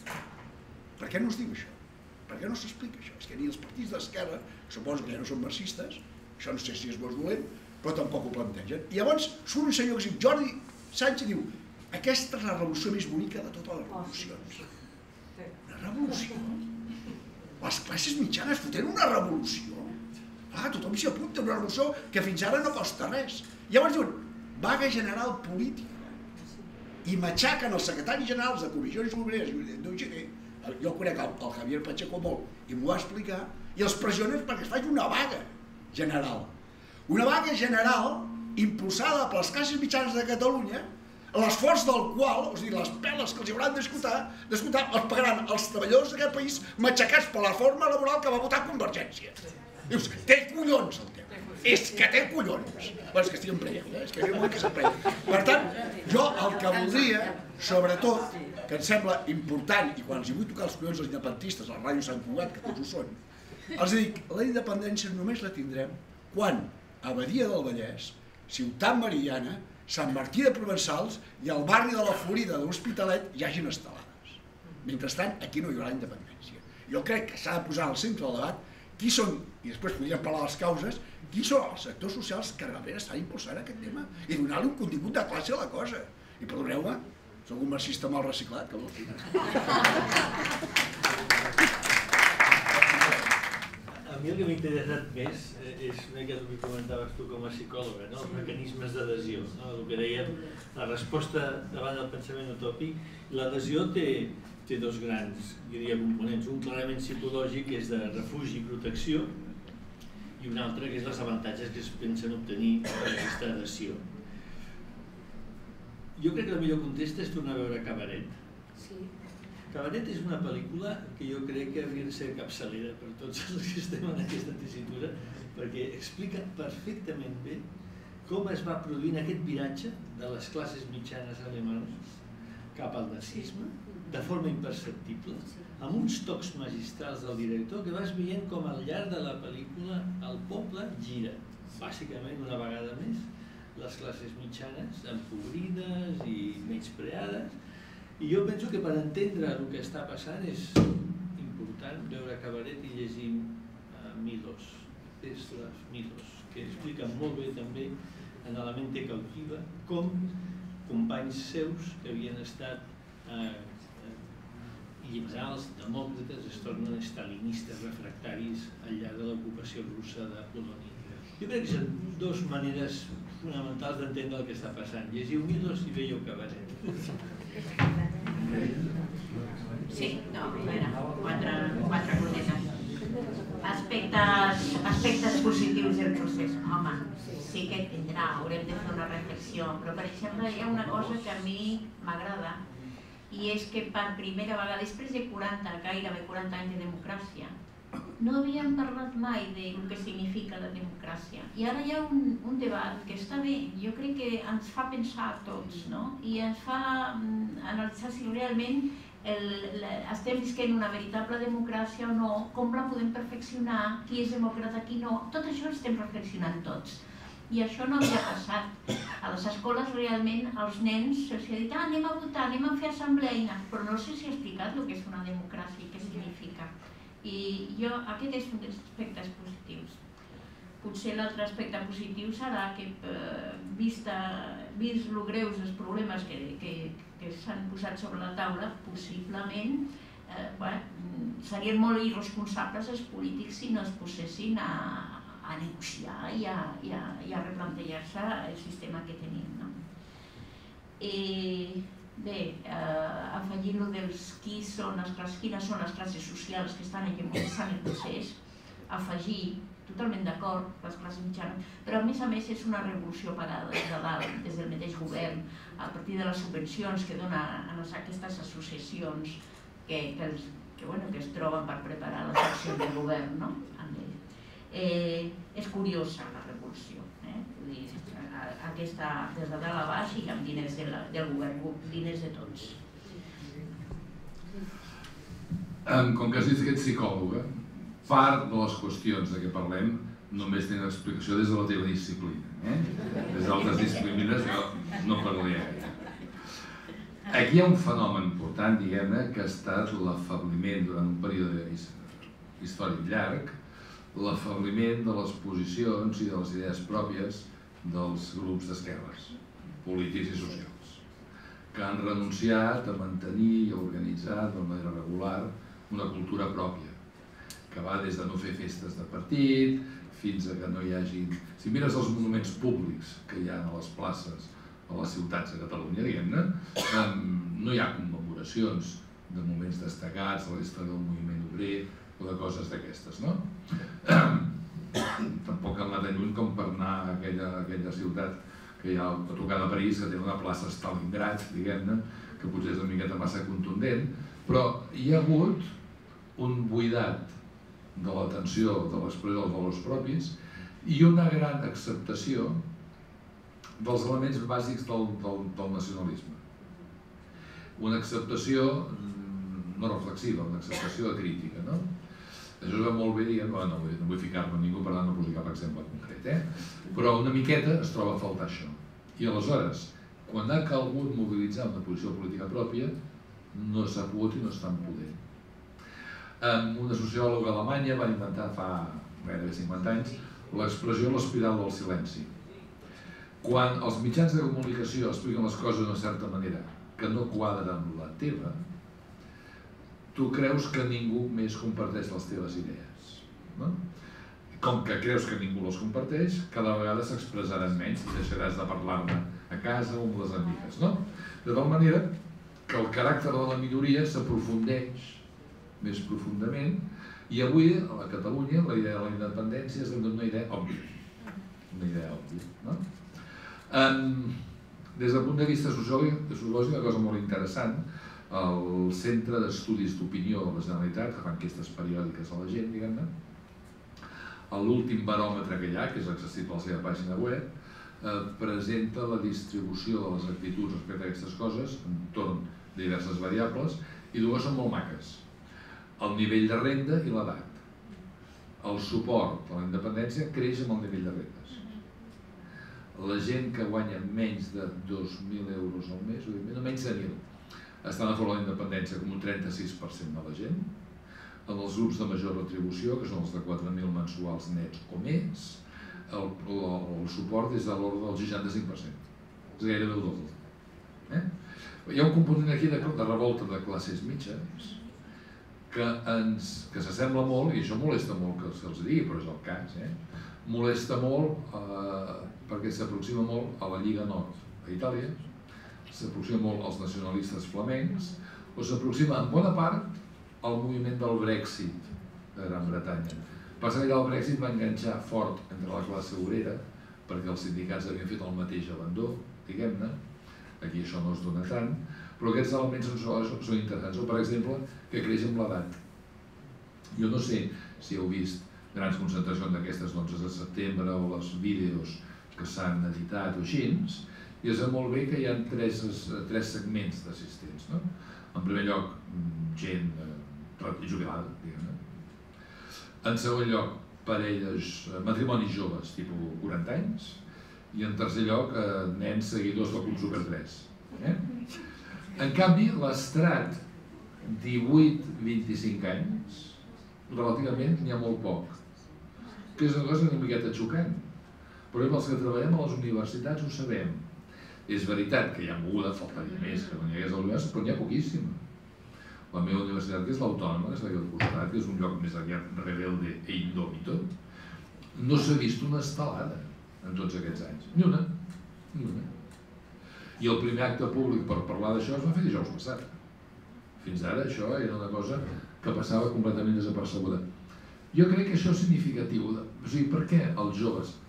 Per què no es diu això? Per què no s'explica això? És que ni els partits d'esquerra, suposo que ja no són marxistes, això no sé si és bo o dolent, però tampoc ho plantegen. I llavors surt un senyor que es diu Jordi Sánchez i diu aquesta és la revolució més bonica de totes les revolucions. Una revolució? Les classes mitjanes fotent una revolució? Tothom s'hi apunta a una revolució que fins ara no costa res. I llavors diuen, vaga general política. I matxaquen els secretaris generals de comissions obreres i d'UGT. Jo conec el Javier Pacheco molt i m'ho va explicar, i els pressionen perquè es faci una vaga general. Una vaga general impulsada per les classes mitjanes de Catalunya, l'esforç del qual, o sigui, les peles que els hauran d'escoltar, els pagaran els treballadors d'aquest país matxacats per la reforma laboral que va votar Convergència. Dius, té collons el tema. És que té collons. Bé, és que estic emprenyat, és que ve molt que s'emprenya. Per tant, jo el que voldria, sobretot, que em sembla important, i quan els hi vull tocar els collons als independentistes, a la ràdio Sant Cugat, que tots ho són, els dic, la independència només la tindrem quan a Badia del Vallès, Ciutat Meridiana, Sant Martí de Provençals i el barri de la Florida de l'Hospitalet hi hagin instal·lades. Mentrestant, aquí no hi haurà independència. Jo crec que s'ha de posar al centre del debat qui són, i després podríem parlar de les causes, quins són els sectors socials que realment estan impulsant aquest tema i donar-li un contingut de classe a la cosa. I perdoneu-me, soc un marxista mal reciclat, que vols dir? A mi el que m'ha interessat més és una mica el que comentaves tu com a psicòloga, els mecanismes d'adhesió. El que dèiem, la resposta davant del pensament utòpic. L'adhesió té dos grans components. Un clarament psicològic, que és de refugi i protecció, i un altre que és els avantatges que es pensen obtenir per aquesta adhesió. Jo crec que el millor context és tornar a veure Cabaret. Cabaret és una pel·lícula que jo crec que hauria de ser capçalera per tots els que estem en aquesta tessitura, perquè explica perfectament bé com es va produint aquest viratge de les classes mitjanes alemanes cap al nazisme, de forma imperceptible, amb uns tocs magistrals del director que vas veient com al llarg de la pel·lícula el poble gira, bàsicament una vegada més, les classes mitjanes empobrides i menyspreades. I jo penso que per entendre el que està passant és important veure Cabaret i llegir Milos, Teslas Milos, que expliquen molt bé també en la mente cautiva com companys seus que havien estat liberals, demòcrates, es tornen stalinistes refractaris al llarg de l'ocupació russa de Polònia. Jo crec que són dues maneres fonamentals d'entendre el que està passant. Llegiu Milos i veieu Cabaret. Sí, no, a veure, quatre cosetes. Aspectes positius del procés. Home, sí que tindrà, haurem de fer una reflexió, però per exemple hi ha una cosa que a mi m'agrada i és que per primera vegada, després de gairebé 40 anys de democràcia, no havíem parlat mai del que significa la democràcia. I ara hi ha un debat que està bé, jo crec que ens fa pensar a tots, no? I ens fa analitzar si realment estem visquent una veritable democràcia o no, com la podem perfeccionar, qui és demòcrata, qui no, tot això estem reflexionant tots. I això no havia passat. A les escoles realment als nens se'ls ha dit anem a votar, anem a fer assemblea, però no se'ls ha explicat el que és una democràcia i què significa. I aquest és un dels aspectes positius. Potser l'altre aspecte positiu serà que, vist lo greus els problemes que s'han posat sobre la taula, possiblement serien molt irresponsables els polítics si no es posessin a negociar i a replantejar-se el sistema que tenim. Bé, afegint-lo dels quines són les classes socials que estan hegemonitzant el procés, afegir, totalment d'acord, les classes mitjanes, però a més és una revolució parada des de dalt, des del mateix govern, a partir de les subvencions que dona a aquestes associacions que es troben per preparar les accions del govern, no? És curiosa la revolució, aquesta des de dalt a baix i amb diners del govern, diners de tots. Com que has dit que ets psicòloga, part de les qüestions de què parlem només tenen explicació des de la teva disciplina. Des d'altres disciplines jo no parlaria gaire. Aquí hi ha un fenomen important, diguem-ne, que ha estat l'afebliment durant un període històric llarg, l'afebliment de les posicions i de les idees pròpies dels grups d'esquerres, polítics i socials, que han renunciat a mantenir i a organitzar de manera regular una cultura pròpia, que va des de no fer festes de partit fins a que no hi hagi... Si mires els monuments públics que hi ha a les places, a les ciutats de Catalunya, diguem-ne, no hi ha commemoracions de moments destacats de la història del moviment obrer o de coses d'aquestes, no? Tampoc hem anat lluny com per anar a aquella ciutat que hi ha a tocar de París, que té una plaça Stalingrad, diguem-ne, que potser és una miqueta massa contundent, però hi ha hagut un buidat de l'atenció de l'expressió dels valors propis i una gran acceptació dels elements bàsics del nacionalisme. Una acceptació no reflexiva, una acceptació crítica, no? Això es veu molt bé, diguem, no vull ficar-me a ningú, per tant no poso cap exemple concret, però una miqueta es troba a faltar això. I aleshores, quan ha calgut mobilitzar una posició política pròpia, no s'ha pogut i no està en poder. Una sociòloga alemanya va inventar fa gairebé 50 anys l'expressió l'espiral del silenci. Quan els mitjans de comunicació expliquen les coses d'una certa manera que no quadra amb la teva, tu creus que ningú més comparteix les teves idees. Com que creus que ningú les comparteix, cada vegada s'expressaran menys i deixaràs de parlar-ne a casa o amb les amigues. De tal manera que el caràcter de la minoria s'aprofundeix més profundament i avui a Catalunya la idea de la independència és una idea òbvia. Una idea òbvia. Des del punt de vista sociològic, una cosa molt interessant, el Centre d'Estudis d'Opinió de la Generalitat, que fa enquestes periòdiques a la gent, diguem-ne, l'últim baròmetre que hi ha, que és accessible a la seva pàgina web, presenta la distribució de les actituds respecte a aquestes coses entorn de diverses variables i dues són molt maques: el nivell de renda i l'edat. El suport a la independència creix amb el nivell de rendes. La gent que guanya menys de 2.000 euros al mes, o menys de 1.000, estan a favor de la independència com un 36% de la gent. En els grups de major retribució, que són els de 4.000 mensuals nets o més, el suport és de l'ordre del 65%. És gairebé el doble. Hi ha un component aquí de revolta de classes mitjanes que s'assembla molt, i això molesta molt que se'ls digui, però és el cas, molesta molt perquè s'aproxima molt a la Lliga Nord a Itàlia, s'aproxima molt als nacionalistes flamencs, o s'aproxima en bona part al moviment del Brexit de Gran Bretanya. Passa que el Brexit va enganxar fort entre la classe obrera, perquè els sindicats havien fet el mateix abandó, diguem-ne. Aquí això no es dona tant, però aquests elements són interessants. O, per exemple, que creix amb l'edat. Jo no sé si heu vist grans concentracions d'aquestes d'11 de setembre o els vídeos que s'han editat o així, i es veu molt bé que hi ha tres segments d'assistents. En primer lloc, gent jubilada, diguem-ne. En segon lloc, parelles, matrimonis joves, tipus 40 anys, i en tercer lloc, nens seguidors del Club Super 3. En canvi, l'estrat 18-25 anys, relativament n'hi ha molt poc, que és una cosa una miqueta xocant. Però els que treballem a les universitats ho sabem. És veritat que hi ha moguda, faltaria més que no hi hagués a l'universitat, però n'hi ha poquíssima. La meva universitat, que és l'Autònoma, que és aquí al costat, que és un lloc més aviat rebelde e indòmito, no s'ha vist una estelada en tots aquests anys. Ni una. I el primer acte públic per parlar d'això es va fer dijous passat. Fins ara això era una cosa que passava completament desapercebuda. Jo crec que això és significatiu. O sigui, per què els joves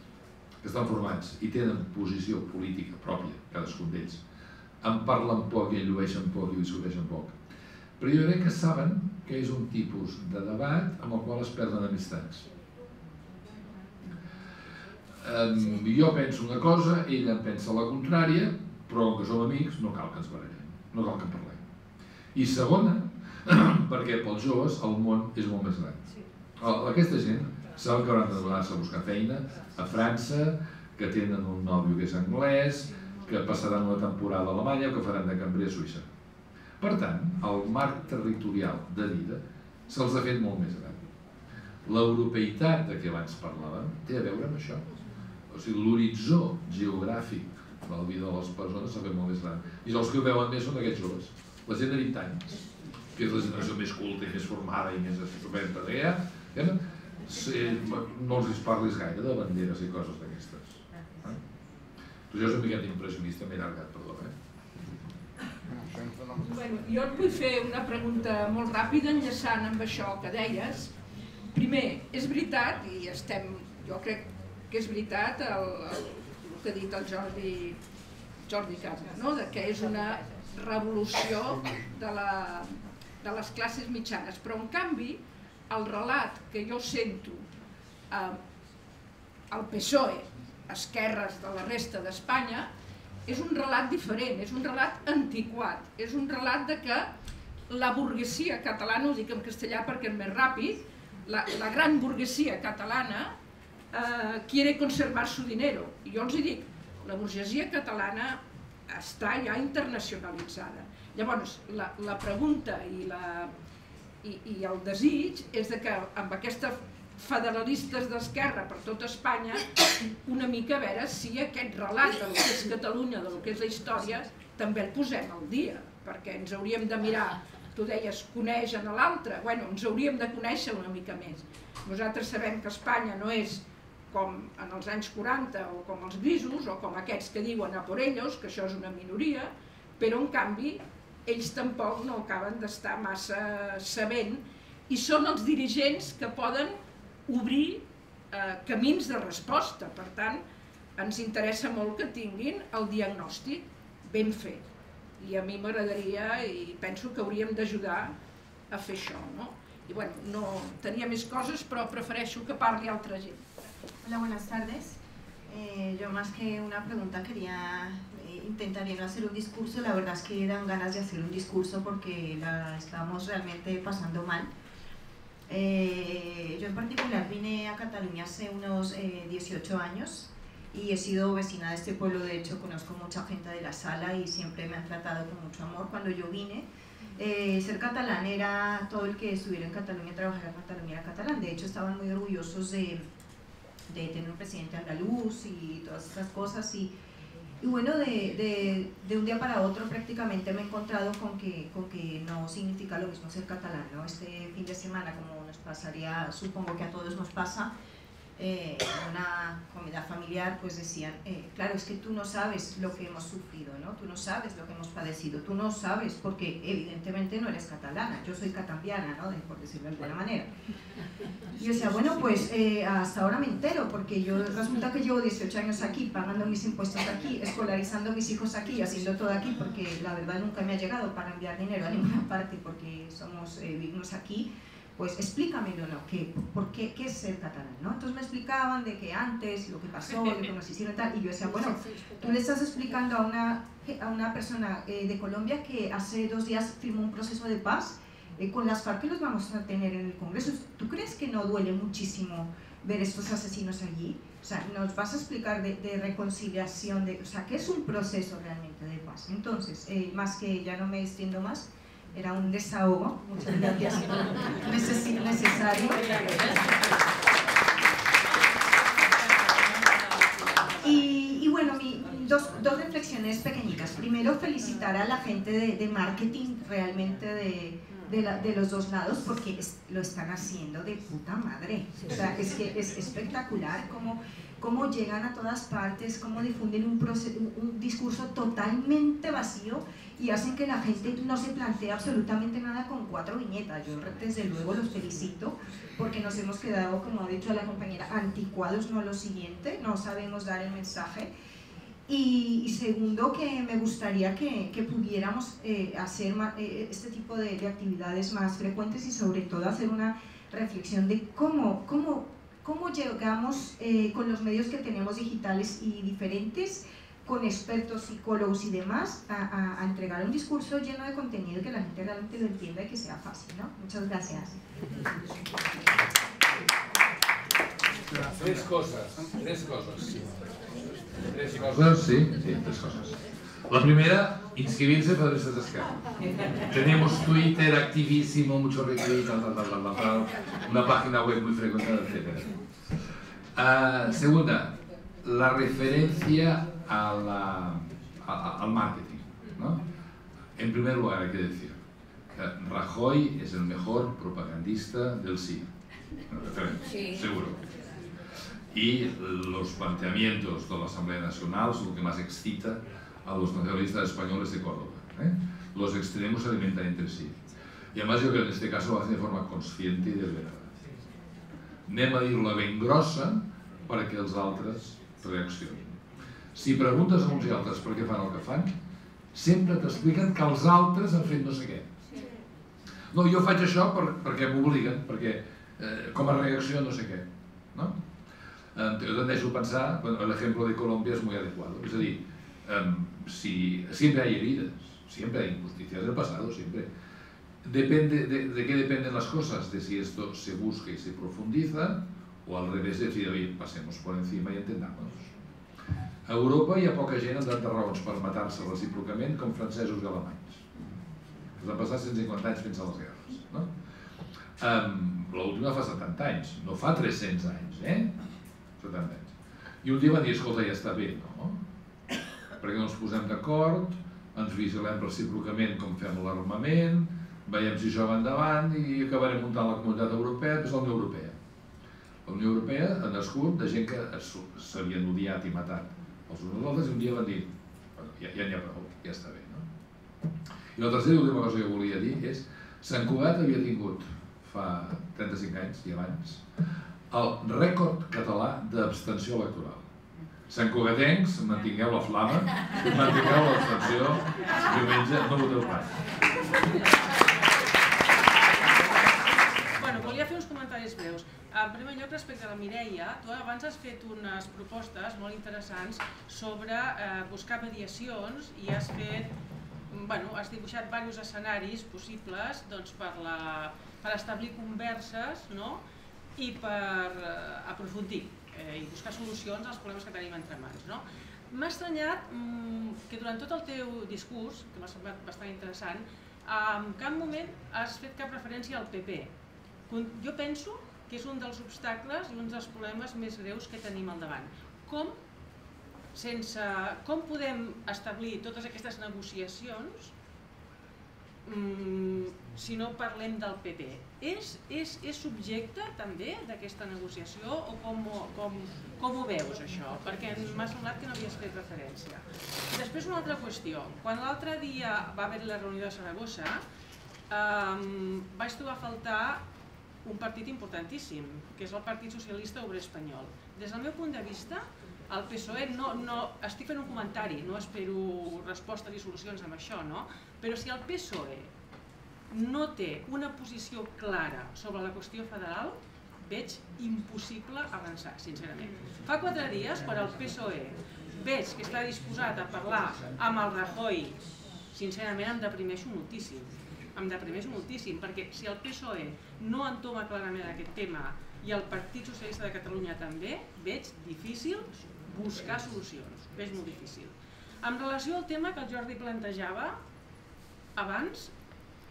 que estan formats i tenen posició política pròpia, cadascun d'ells, en parlen poc i en llueixen poc i discuteixen poc? Però jo crec que saben que és un tipus de debat amb el qual es perden amistats. Jo penso una cosa, ella en pensa la contrària, però com que som amics no cal que ens barallem, no cal que en parlem. I segona, perquè pels joves el món és molt més gran. Aquesta gent saben que hauran de donar-se a buscar feina a França, que tenen un nòvio que és anglès, que passaran una temporada a Alemanya o que faran de cambrer a Suïssa. Per tant, el marc territorial de vida se'ls ha fet molt més gran. L'europeïtat de què abans parlàvem té a veure amb això. O sigui, l'horitzó geogràfic de la vida de les persones s'ha fet molt més gran. I els que ho veuen més són aquests joves. La gent de 20 anys, que és la generació més culta i més formada i més estupenda que hi ha, no els parlis gaire de banderes i coses d'aquestes. Jo soc una miqueta impressionista, m'he allargat, perdó. Jo et vull fer una pregunta molt ràpida enllaçant amb això que deies. Primer, és veritat, i jo crec que és veritat el que ha dit el Jordi Cabra, que és una revolució de les classes mitjanes, però en canvi el relat que jo sento al PSOE, esquerres de la resta d'Espanya, és un relat diferent, és un relat antiquat, és un relat de que la burguesia catalana, ho dic en castellà perquè és més ràpid, la gran burguesia catalana quiere conservar su dinero. I jo els dic, la burguesia catalana està ja internacionalitzada. Llavors, la pregunta i I el desig és que amb aquestes federalistes d'esquerra per tot Espanya una mica a veure si aquest relat del que és Catalunya, del que és la història, també el posem al dia, perquè ens hauríem de mirar, tu deies, coneixen a l'altre, bueno, ens hauríem de conèixer una mica més. Nosaltres sabem que Espanya no és com en els anys 40 o com els grisos o com aquests que diuen a por ellos, que això és una minoria, però en canvi ells tampoc no acaben d'estar massa sabent i són els dirigents que poden obrir camins de resposta. Per tant, ens interessa molt que tinguin el diagnòstic ben fet. I a mi m'agradaria i penso que hauríem d'ajudar a fer això, no? Y bueno, no tenía mis cosas, pero prefereixo que parli altra gent. Hola, buenas tardes. Yo más que una pregunta intentaría no hacer un discurso. La verdad es que dan ganas de hacer un discurso porque la estamos realmente pasando mal. Yo en particular vine a Cataluña hace unos 18 años y he sido vecina de este pueblo. De hecho, conozco mucha gente de la sala y siempre me han tratado con mucho amor. Cuando yo vine, ser catalán era, todo el que estuviera en Cataluña, trabajara en Cataluña era catalán. De hecho, estaban muy orgullosos de tener un presidente andaluz y todas estas cosas. Y bueno, de un día para otro prácticamente me he encontrado con que no significa lo mismo ser catalán, ¿no? Este fin de semana, como nos pasaría, supongo que a todos nos pasa, en una comida familiar, pues decían, claro, es que tú no sabes lo que hemos sufrido, ¿no? Tú no sabes lo que hemos padecido, tú no sabes, porque evidentemente no eres catalana, yo soy catambiana, ¿no? Por decirlo de alguna manera. Y yo decía, bueno, pues hasta ahora me entero, porque yo resulta que llevo 18 años aquí, pagando mis impuestos aquí, escolarizando a mis hijos aquí, haciendo todo aquí, porque la verdad nunca me ha llegado para enviar dinero a ninguna parte, porque vivimos aquí. Pues explícamelo, ¿no? ¿Qué es ser catalán? ¿No? Entonces me explicaban de que antes, lo que pasó, lo que nos hicieron y tal, y yo decía, bueno, tú le estás explicando a una persona de Colombia que hace 2 días firmó un proceso de paz con las FARC que los vamos a tener en el Congreso. ¿Tú crees que no duele muchísimo ver estos asesinos allí? O sea, nos vas a explicar de reconciliación, o sea, ¿qué es un proceso realmente de paz? Entonces, más que ya no me extiendo más, era un desahogo, muchas gracias, necesario. Y bueno, dos reflexiones pequeñitas. Primero, felicitar a la gente de marketing realmente de los dos lados, porque lo están haciendo de puta madre. O sea, es que es espectacular cómo llegan a todas partes, cómo difunden un discurso totalmente vacío y hacen que la gente no se plantee absolutamente nada con 4 viñetas. Yo desde luego los felicito porque nos hemos quedado, como ha dicho la compañera, anticuados, no lo siguiente, no sabemos dar el mensaje. Y segundo, que me gustaría que pudiéramos hacer este tipo de actividades más frecuentes y sobre todo hacer una reflexión de cómo llegamos con los medios que tenemos digitales y diferentes, con expertos, psicólogos y demás, a entregar un discurso lleno de contenido que la gente realmente lo entienda y que sea fácil, ¿no? Muchas gracias. Tres cosas. La primera, inscribirse en Federalistas de Esquerra. Tenemos Twitter activísimo, mucho retweet, una página web muy frecuentada, etc. Segunda, la referencia al marketing, ¿no? En primer lugar, hay que decir que Rajoy es el mejor propagandista del sí, sí. Seguro. Y los planteamientos de la Asamblea Nacional son lo que más excita a los nacionalistas españoles de Córdoba. Los extremos se alimentan entre sí. Y además yo creo que en este caso lo hacen de forma consciente y deliberada. Anem a dir-la ben grossa perquè els altres reaccionin. Si preguntes a uns i altres per què fan el que fan, sempre t'expliquen que els altres han fet no sé què. No, jo faig això perquè m'obliguen, perquè com a reacció no sé què. ¿No? Yo tendeixo a pensar, bueno, el ejemplo de Colombia es muy adecuado. Es decir, siempre hay heridas, siempre hay injusticias del pasado, siempre. Depende de qué dependen las cosas, de si esto se busca y se profundiza, o al revés, decir, oye, pasemos por encima y entendamos. A Europa hi ha poca gent amb tantes raons per matar-se recíprocament com francesos i alemanys. Es van passar 150 anys fins a les guerres. No? L'última fa 70 anys, no fa 300 anys, 70 anys. I un dia van dir, escolta, ja està bé, no? Perquè no ens posem d'acord, ens vigilem recíprocament com fem l'armament, veiem si això va endavant i acabarem muntant la Comunitat Europea, que és la Unió Europea. La Unió Europea ha nascut de gent que s'havien odiat i matat els uns als altres i un dia van dir, ja n'hi ha prou, ja està bé, no? I la tercera i última cosa que volia dir és Sant Cugat havia tingut fa 35 anys i abans el rècord català d'abstenció electoral. Sant Cugatencs, mantingueu la flama, mantingueu l'abstenció, diumenge no voteu pas. Bueno, volia fer uns comentaris breus. En primer lloc, respecte a la Mireia, tu abans has fet unes propostes molt interessants sobre buscar mediacions i has fet, has dibuixat diversos escenaris possibles per establir converses i per aprofundir i buscar solucions als problemes que tenim entre mans. M'ha estranyat que durant tot el teu discurs, que m'ha semblat bastant interessant, en cap moment has fet cap referència al PP. Jo penso que és un dels obstacles i un dels problemes més greus que tenim al davant. Com podem establir totes aquestes negociacions si no parlem del PP? És subjecte també d'aquesta negociació o com ho veus això? Perquè m'ha semblat que no havies fet referència. Després una altra qüestió. Quan l'altre dia va haver la reunió de Saragossa vaig trobar a faltar un partit importantíssim, que és el Partit Socialista Obrer Espanyol. Des del meu punt de vista, el PSOE, estic fent un comentari, no espero respostes i solucions amb això, però si el PSOE no té una posició clara sobre la qüestió federal, veig impossible avançar, sincerament. Fa 4 dies, quan el PSOE veig que està disposat a parlar amb el Rajoy, sincerament em deprimeixo moltíssim. Em deprimeix moltíssim, perquè si el PSOE no entoma clarament aquest tema i el Partit Socialista de Catalunya també, veig difícil buscar solucions, veig molt difícil. En relació al tema que el Jordi plantejava abans,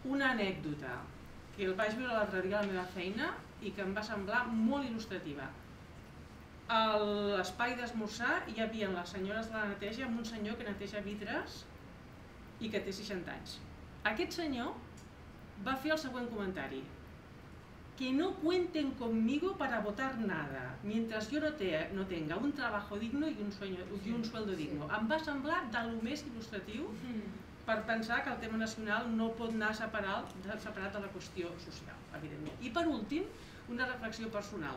una anècdota que el vaig veure l'altre dia a la meva feina i que em va semblar molt il·lustrativa. A l'espai d'esmorzar hi havia les senyores de la neteja amb un senyor que neteja vidres i que té 60 anys. Aquest senyor va fer el següent comentari: que no cuenten conmigo para votar nada, mientras yo no tenga un trabajo digno y un sueldo digno. Em va semblar del més il·lustratiu per pensar que el tema nacional no pot anar separat de la qüestió social, evidentment. I per últim, una reflexió personal.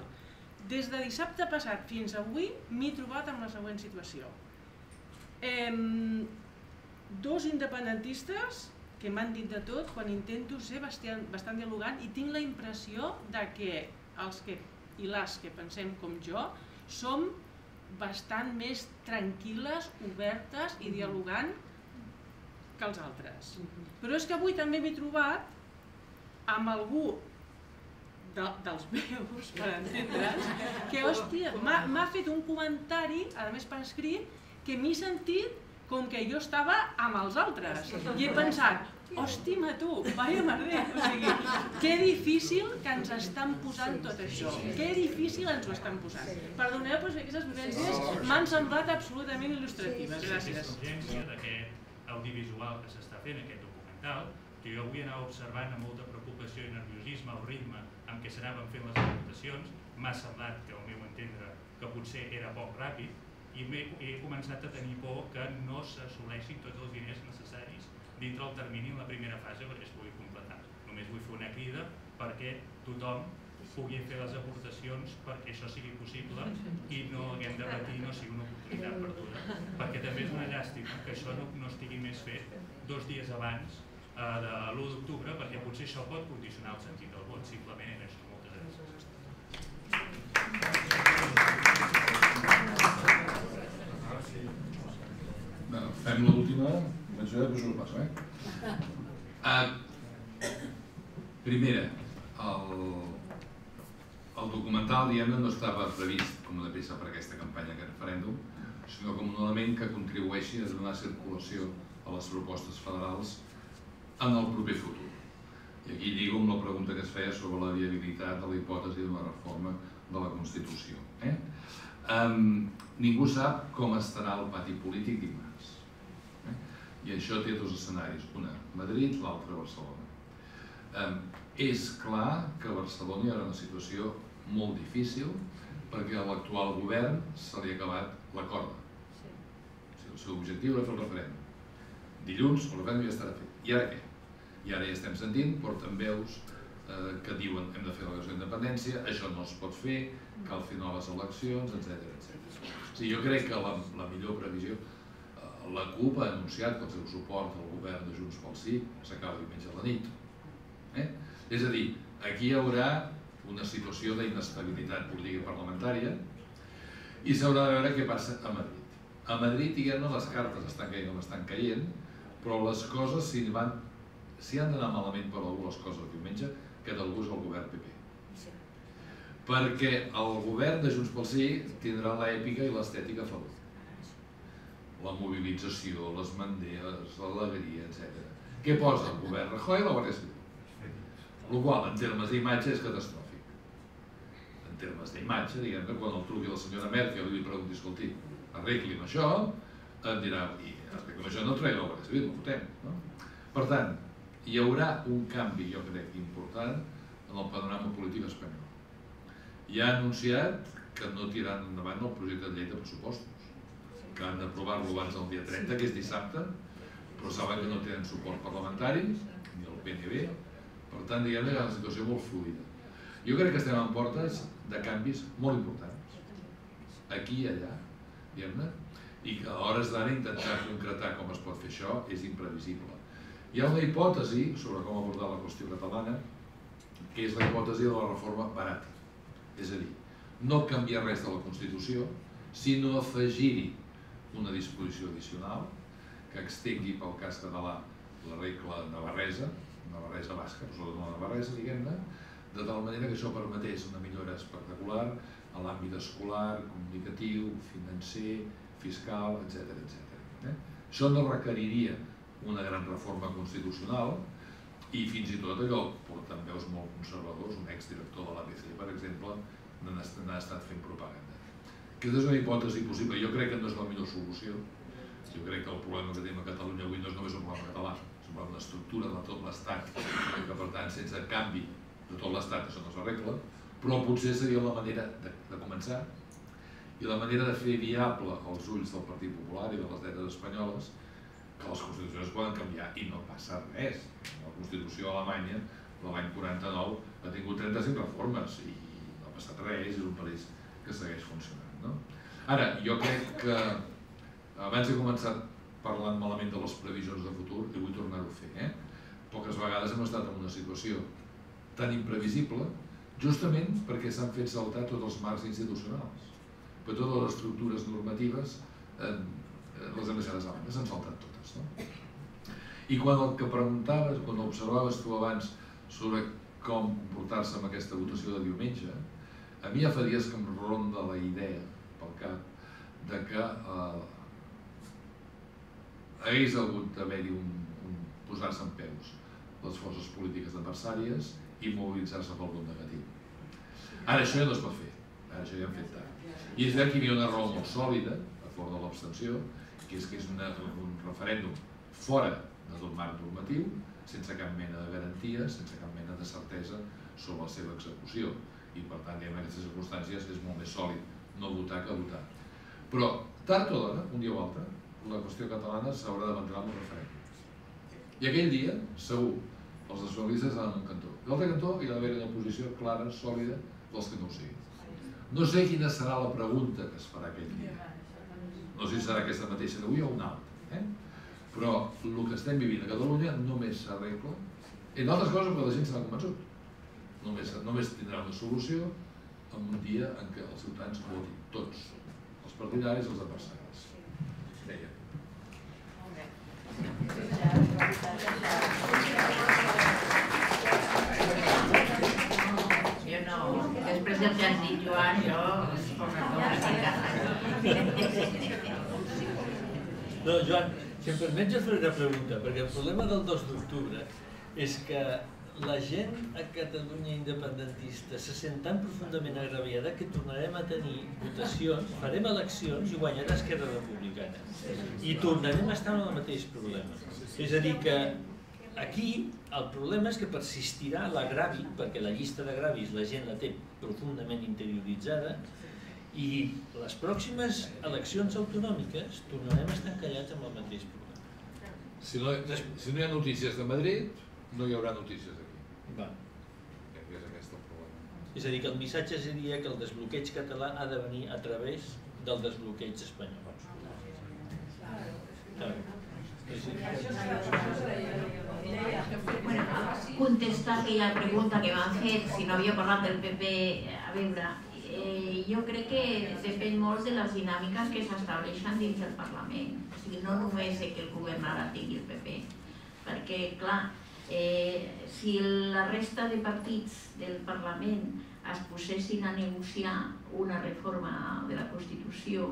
Des de dissabte passat fins avui m'he trobat amb la següent situació. 2 independentistes que m'han dit de tot quan intento ser bastant dialogant i tinc la impressió que els i les que pensem com jo som bastant més tranquil·les, obertes i dialogant que els altres. Però és que avui també m'he trobat amb algú dels meus, per entendre's, que hòstia, m'ha fet un comentari, a més per escrit, que m'he sentit com que jo estava amb els altres. I he pensat, hòstima tu, vaya merder. O sigui, que difícil que ens estan posant tot això. Que difícil ens ho estan posant. Perdoneu, però aquestes vivències m'han semblat absolutament il·lustratives. Gràcies. L'exigència d'aquest audiovisual que s'està fent, aquest documental, que jo avui anava observant amb molta preocupació i nerviosisme el ritme amb què s'anaven fent les adaptacions, m'ha semblat, que al meu entendre, que potser era poc ràpid, i he començat a tenir por que no s'assoleixin tots els diners necessaris dintre el termini en la primera fase perquè es pugui completar. Només vull fer una crida perquè tothom pugui fer les aportacions perquè això sigui possible i no haguem de patir, no sigui una oportunitat perduda. Perquè també és una llàstima que això no estigui més fet 2 dies abans de l'1 d'octubre, perquè potser això pot condicionar el sentit del vot. Simplement és això. Moltes gràcies. Fem l'última, menció de després ho passo, Primera, el documental, diguem-ne, no estava previst com una peça per aquesta campanya, aquest referèndum, sinó com un element que contribueixi a donar circulació a les propostes federals en el proper futur. I aquí lligo amb la pregunta que es feia sobre la viabilitat de la hipòtesi de la reforma de la Constitució. Ningú sap com estarà el pati polític dimarts. I això té dos escenaris, una Madrid, l'altra Barcelona. És clar que a Barcelona hi ha una situació molt difícil perquè a l'actual govern se li ha acabat la corda. El seu objectiu era fer el referèndum. Dilluns el referèndum ja estarà fet. I ara què? I ara ja estem sentint portaveus que diuen hem de fer la declaració d'independència, això no es pot fer, cal fer noves eleccions, etc. Jo crec que la millor previsió, la CUP ha anunciat que el seu suport al govern de Junts pel Sí s'acaba diumenge a la nit. És a dir, aquí hi haurà una situació d'inestabilitat política i parlamentària i s'haurà de veure què passa a Madrid. A Madrid, diguem-ne, les cartes estan caient com estan caient, però les coses, si han d'anar malament per algú les coses el diumenge, que d'algú és el govern PP. Perquè el govern de Junts pel Sí tindrà l'èpica i l'estètica a favor. La mobilització, les banderes, l'alegria, etc. Què posa el govern Rajoy i la Guàrdia Civil? El qual, en termes d'imatge, és catastròfic. En termes d'imatge, diguem que quan el truqui la senyora Merkel i li pregunti, escolti, arregli'm això, em dirà, i arregli'm això, no tregui la Guàrdia Civil, no votem. Per tant, hi haurà un canvi, jo crec, important en el panorama polític espanyol. I ha anunciat que no tiraran endavant el projecte de llei de pressupostos, que han d'aprovar-lo abans del dia 30, que és dissabte, però saben que no tenen suport parlamentari, ni el PNB, per tant, diguem-ne que és una situació molt fluida. Jo crec que estem en portes de canvis molt importants, aquí i allà, diguem-ne, i que a hores d'ara intentar concretar com es pot fer això és imprevisible. Hi ha una hipòtesi sobre com abordar la qüestió catalana, que és la hipòtesi de la reforma barata. És a dir, no canviar res de la Constitució, sinó afegir-hi una disposició addicional que extingui pel cas català la regla navarresa basca, però sobretot la navarresa, diguem-ne, de tal manera que això permetés una millora espectacular a l'àmbit escolar, comunicatiu, financer, fiscal, etc. Això no requeriria una gran reforma constitucional i fins i tot allò portaveus molt conservadors, un exdirector de l'ABC, per exemple, n'ha estat fent propaganda. Aquesta és una hipòtesi possible. Jo crec que no és la millor solució. Jo crec que el problema que tenim a Catalunya avui no és només un problema català, és un problema d'estructura de tot l'Estat, que per tant sense canvi de tot l'Estat això no s'arregla, però potser seria la manera de començar i la manera de fer viable als ulls del Partit Popular i de les dretes espanyoles que les constitucions poden canviar i no passa res. La Constitució alemanya de l'any 49 ha tingut 35 reformes i no ha passat res, és un país que segueix funcionant. Ara, jo crec que abans he començat parlant malament de les previsions de futur i vull tornar-ho a fer. Poques vegades hem estat en una situació tan imprevisible justament perquè s'han fet saltar tots els marcs institucionals, però totes les estructures normatives les hem deixat a banda, s'han saltat totes. I quan el que preguntaves, quan observaves tu abans sobre com comportar-se amb aquesta votació de diumenge, a mi ja fa dies que em ronda la idea pel cap de que hagués hagut d'haver-hi posar-se en peus les forces polítiques adversàries i mobilitzar-se pel vot negatiu. Ara això ja no es pot fer, ara això ja hem fet tard. I és veritat que hi havia una raó molt sòlida a favor de l'abstenció, que és un referèndum fora de tot marc normatiu, sense cap mena de garantia, sense cap mena de certesa sobre la seva execució. I per tant, en aquestes circumstàncies és molt més sòlid no votar que votar. Però, tard o d'hora, un dia o altre, la qüestió catalana s'haurà d'abandonar amb un referèndum. I aquell dia, segur, els nacionalistes estaran en un cantó. I l'altre cantó hi ha d'haver una posició clara, sòlida, dels que no ho siguin. No sé quina serà la pregunta que es farà aquell dia. No sé si serà aquesta mateixa d'avui o una altra. Però el que estem vivint a Catalunya només s'arregla, entre altres coses perquè la gent s'ha convençut. Només tindrà una solució en un dia en què els ciutadans votin, tots, els partidaris i els adversaris. Deia. Jo no, després del que has dit, Joan, jo No, Joan, si em permets jo faré una pregunta, perquè el problema del 2 d'octubre és que la gent a Catalunya independentista se sent tan profundament agraviada que tornarem a tenir votacions, farem eleccions i guanyarà Esquerra Republicana. I tornarem a estar en el mateix problema. És a dir, que aquí el problema és que persistirà l'agravi, perquè la llista d'agravis la gent la té profundament interioritzada, i les pròximes eleccions autonòmiques tornarem a estar encallats amb el mateix problema. Si no hi ha notícies de Madrid, no hi haurà notícies d'aquí. És aquest el problema. És a dir, que el missatge seria que el desbloqueig català ha de venir a través del desbloqueig espanyol. Contestar aquella pregunta que m'han fet, si no havia parlat del PP, a veure, jo crec que depèn molt de les dinàmiques que s'estableixen dins del Parlament. O sigui, no només que el govern ara tingui el PP, perquè, clar, si la resta de partits del Parlament es posessin a negociar una reforma de la Constitució,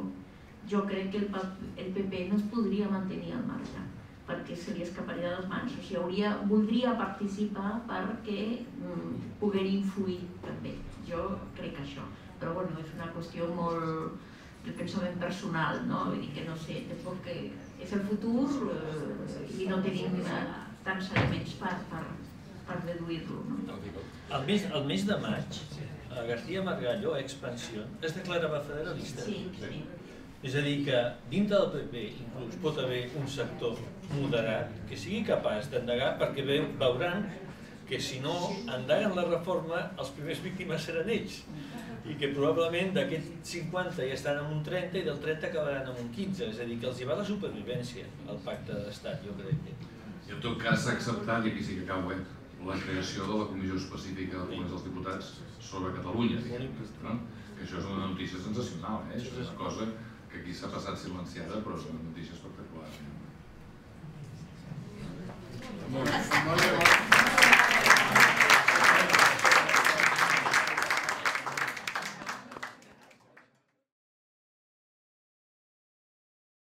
jo crec que el PP no es podria mantenir al marge, perquè se li escaparia de les mans. O sigui, voldria participar perquè poder influir també. Jo crec això. Però bueno, és una qüestió molt de pensament personal, no? Vull dir que no sé, és el futur i no tenim tants elements per deduir-lo. El mes de maig, García Margallo, a Expansión, es declarava federalista. Sí. És a dir, que dintre del PP inclús pot haver un sector moderat que sigui capaç d'endegar, perquè veuran que si no endeguen la reforma, els primers víctimes seran ells. I que probablement d'aquests 50 ja estan en un 30 i del 30 acabaran en un 15. És a dir, que els hi va la supervivència, el pacte d'estat, jo crec. I en tot cas s'ha acceptat, i aquí sí que acabo, la creació de la Comissió Específica del Congrés dels Diputats sobre Catalunya. Que això és una notícia sensacional, és una cosa que aquí s'ha passat silenciada, però és una notícia espectacular. Molt bé.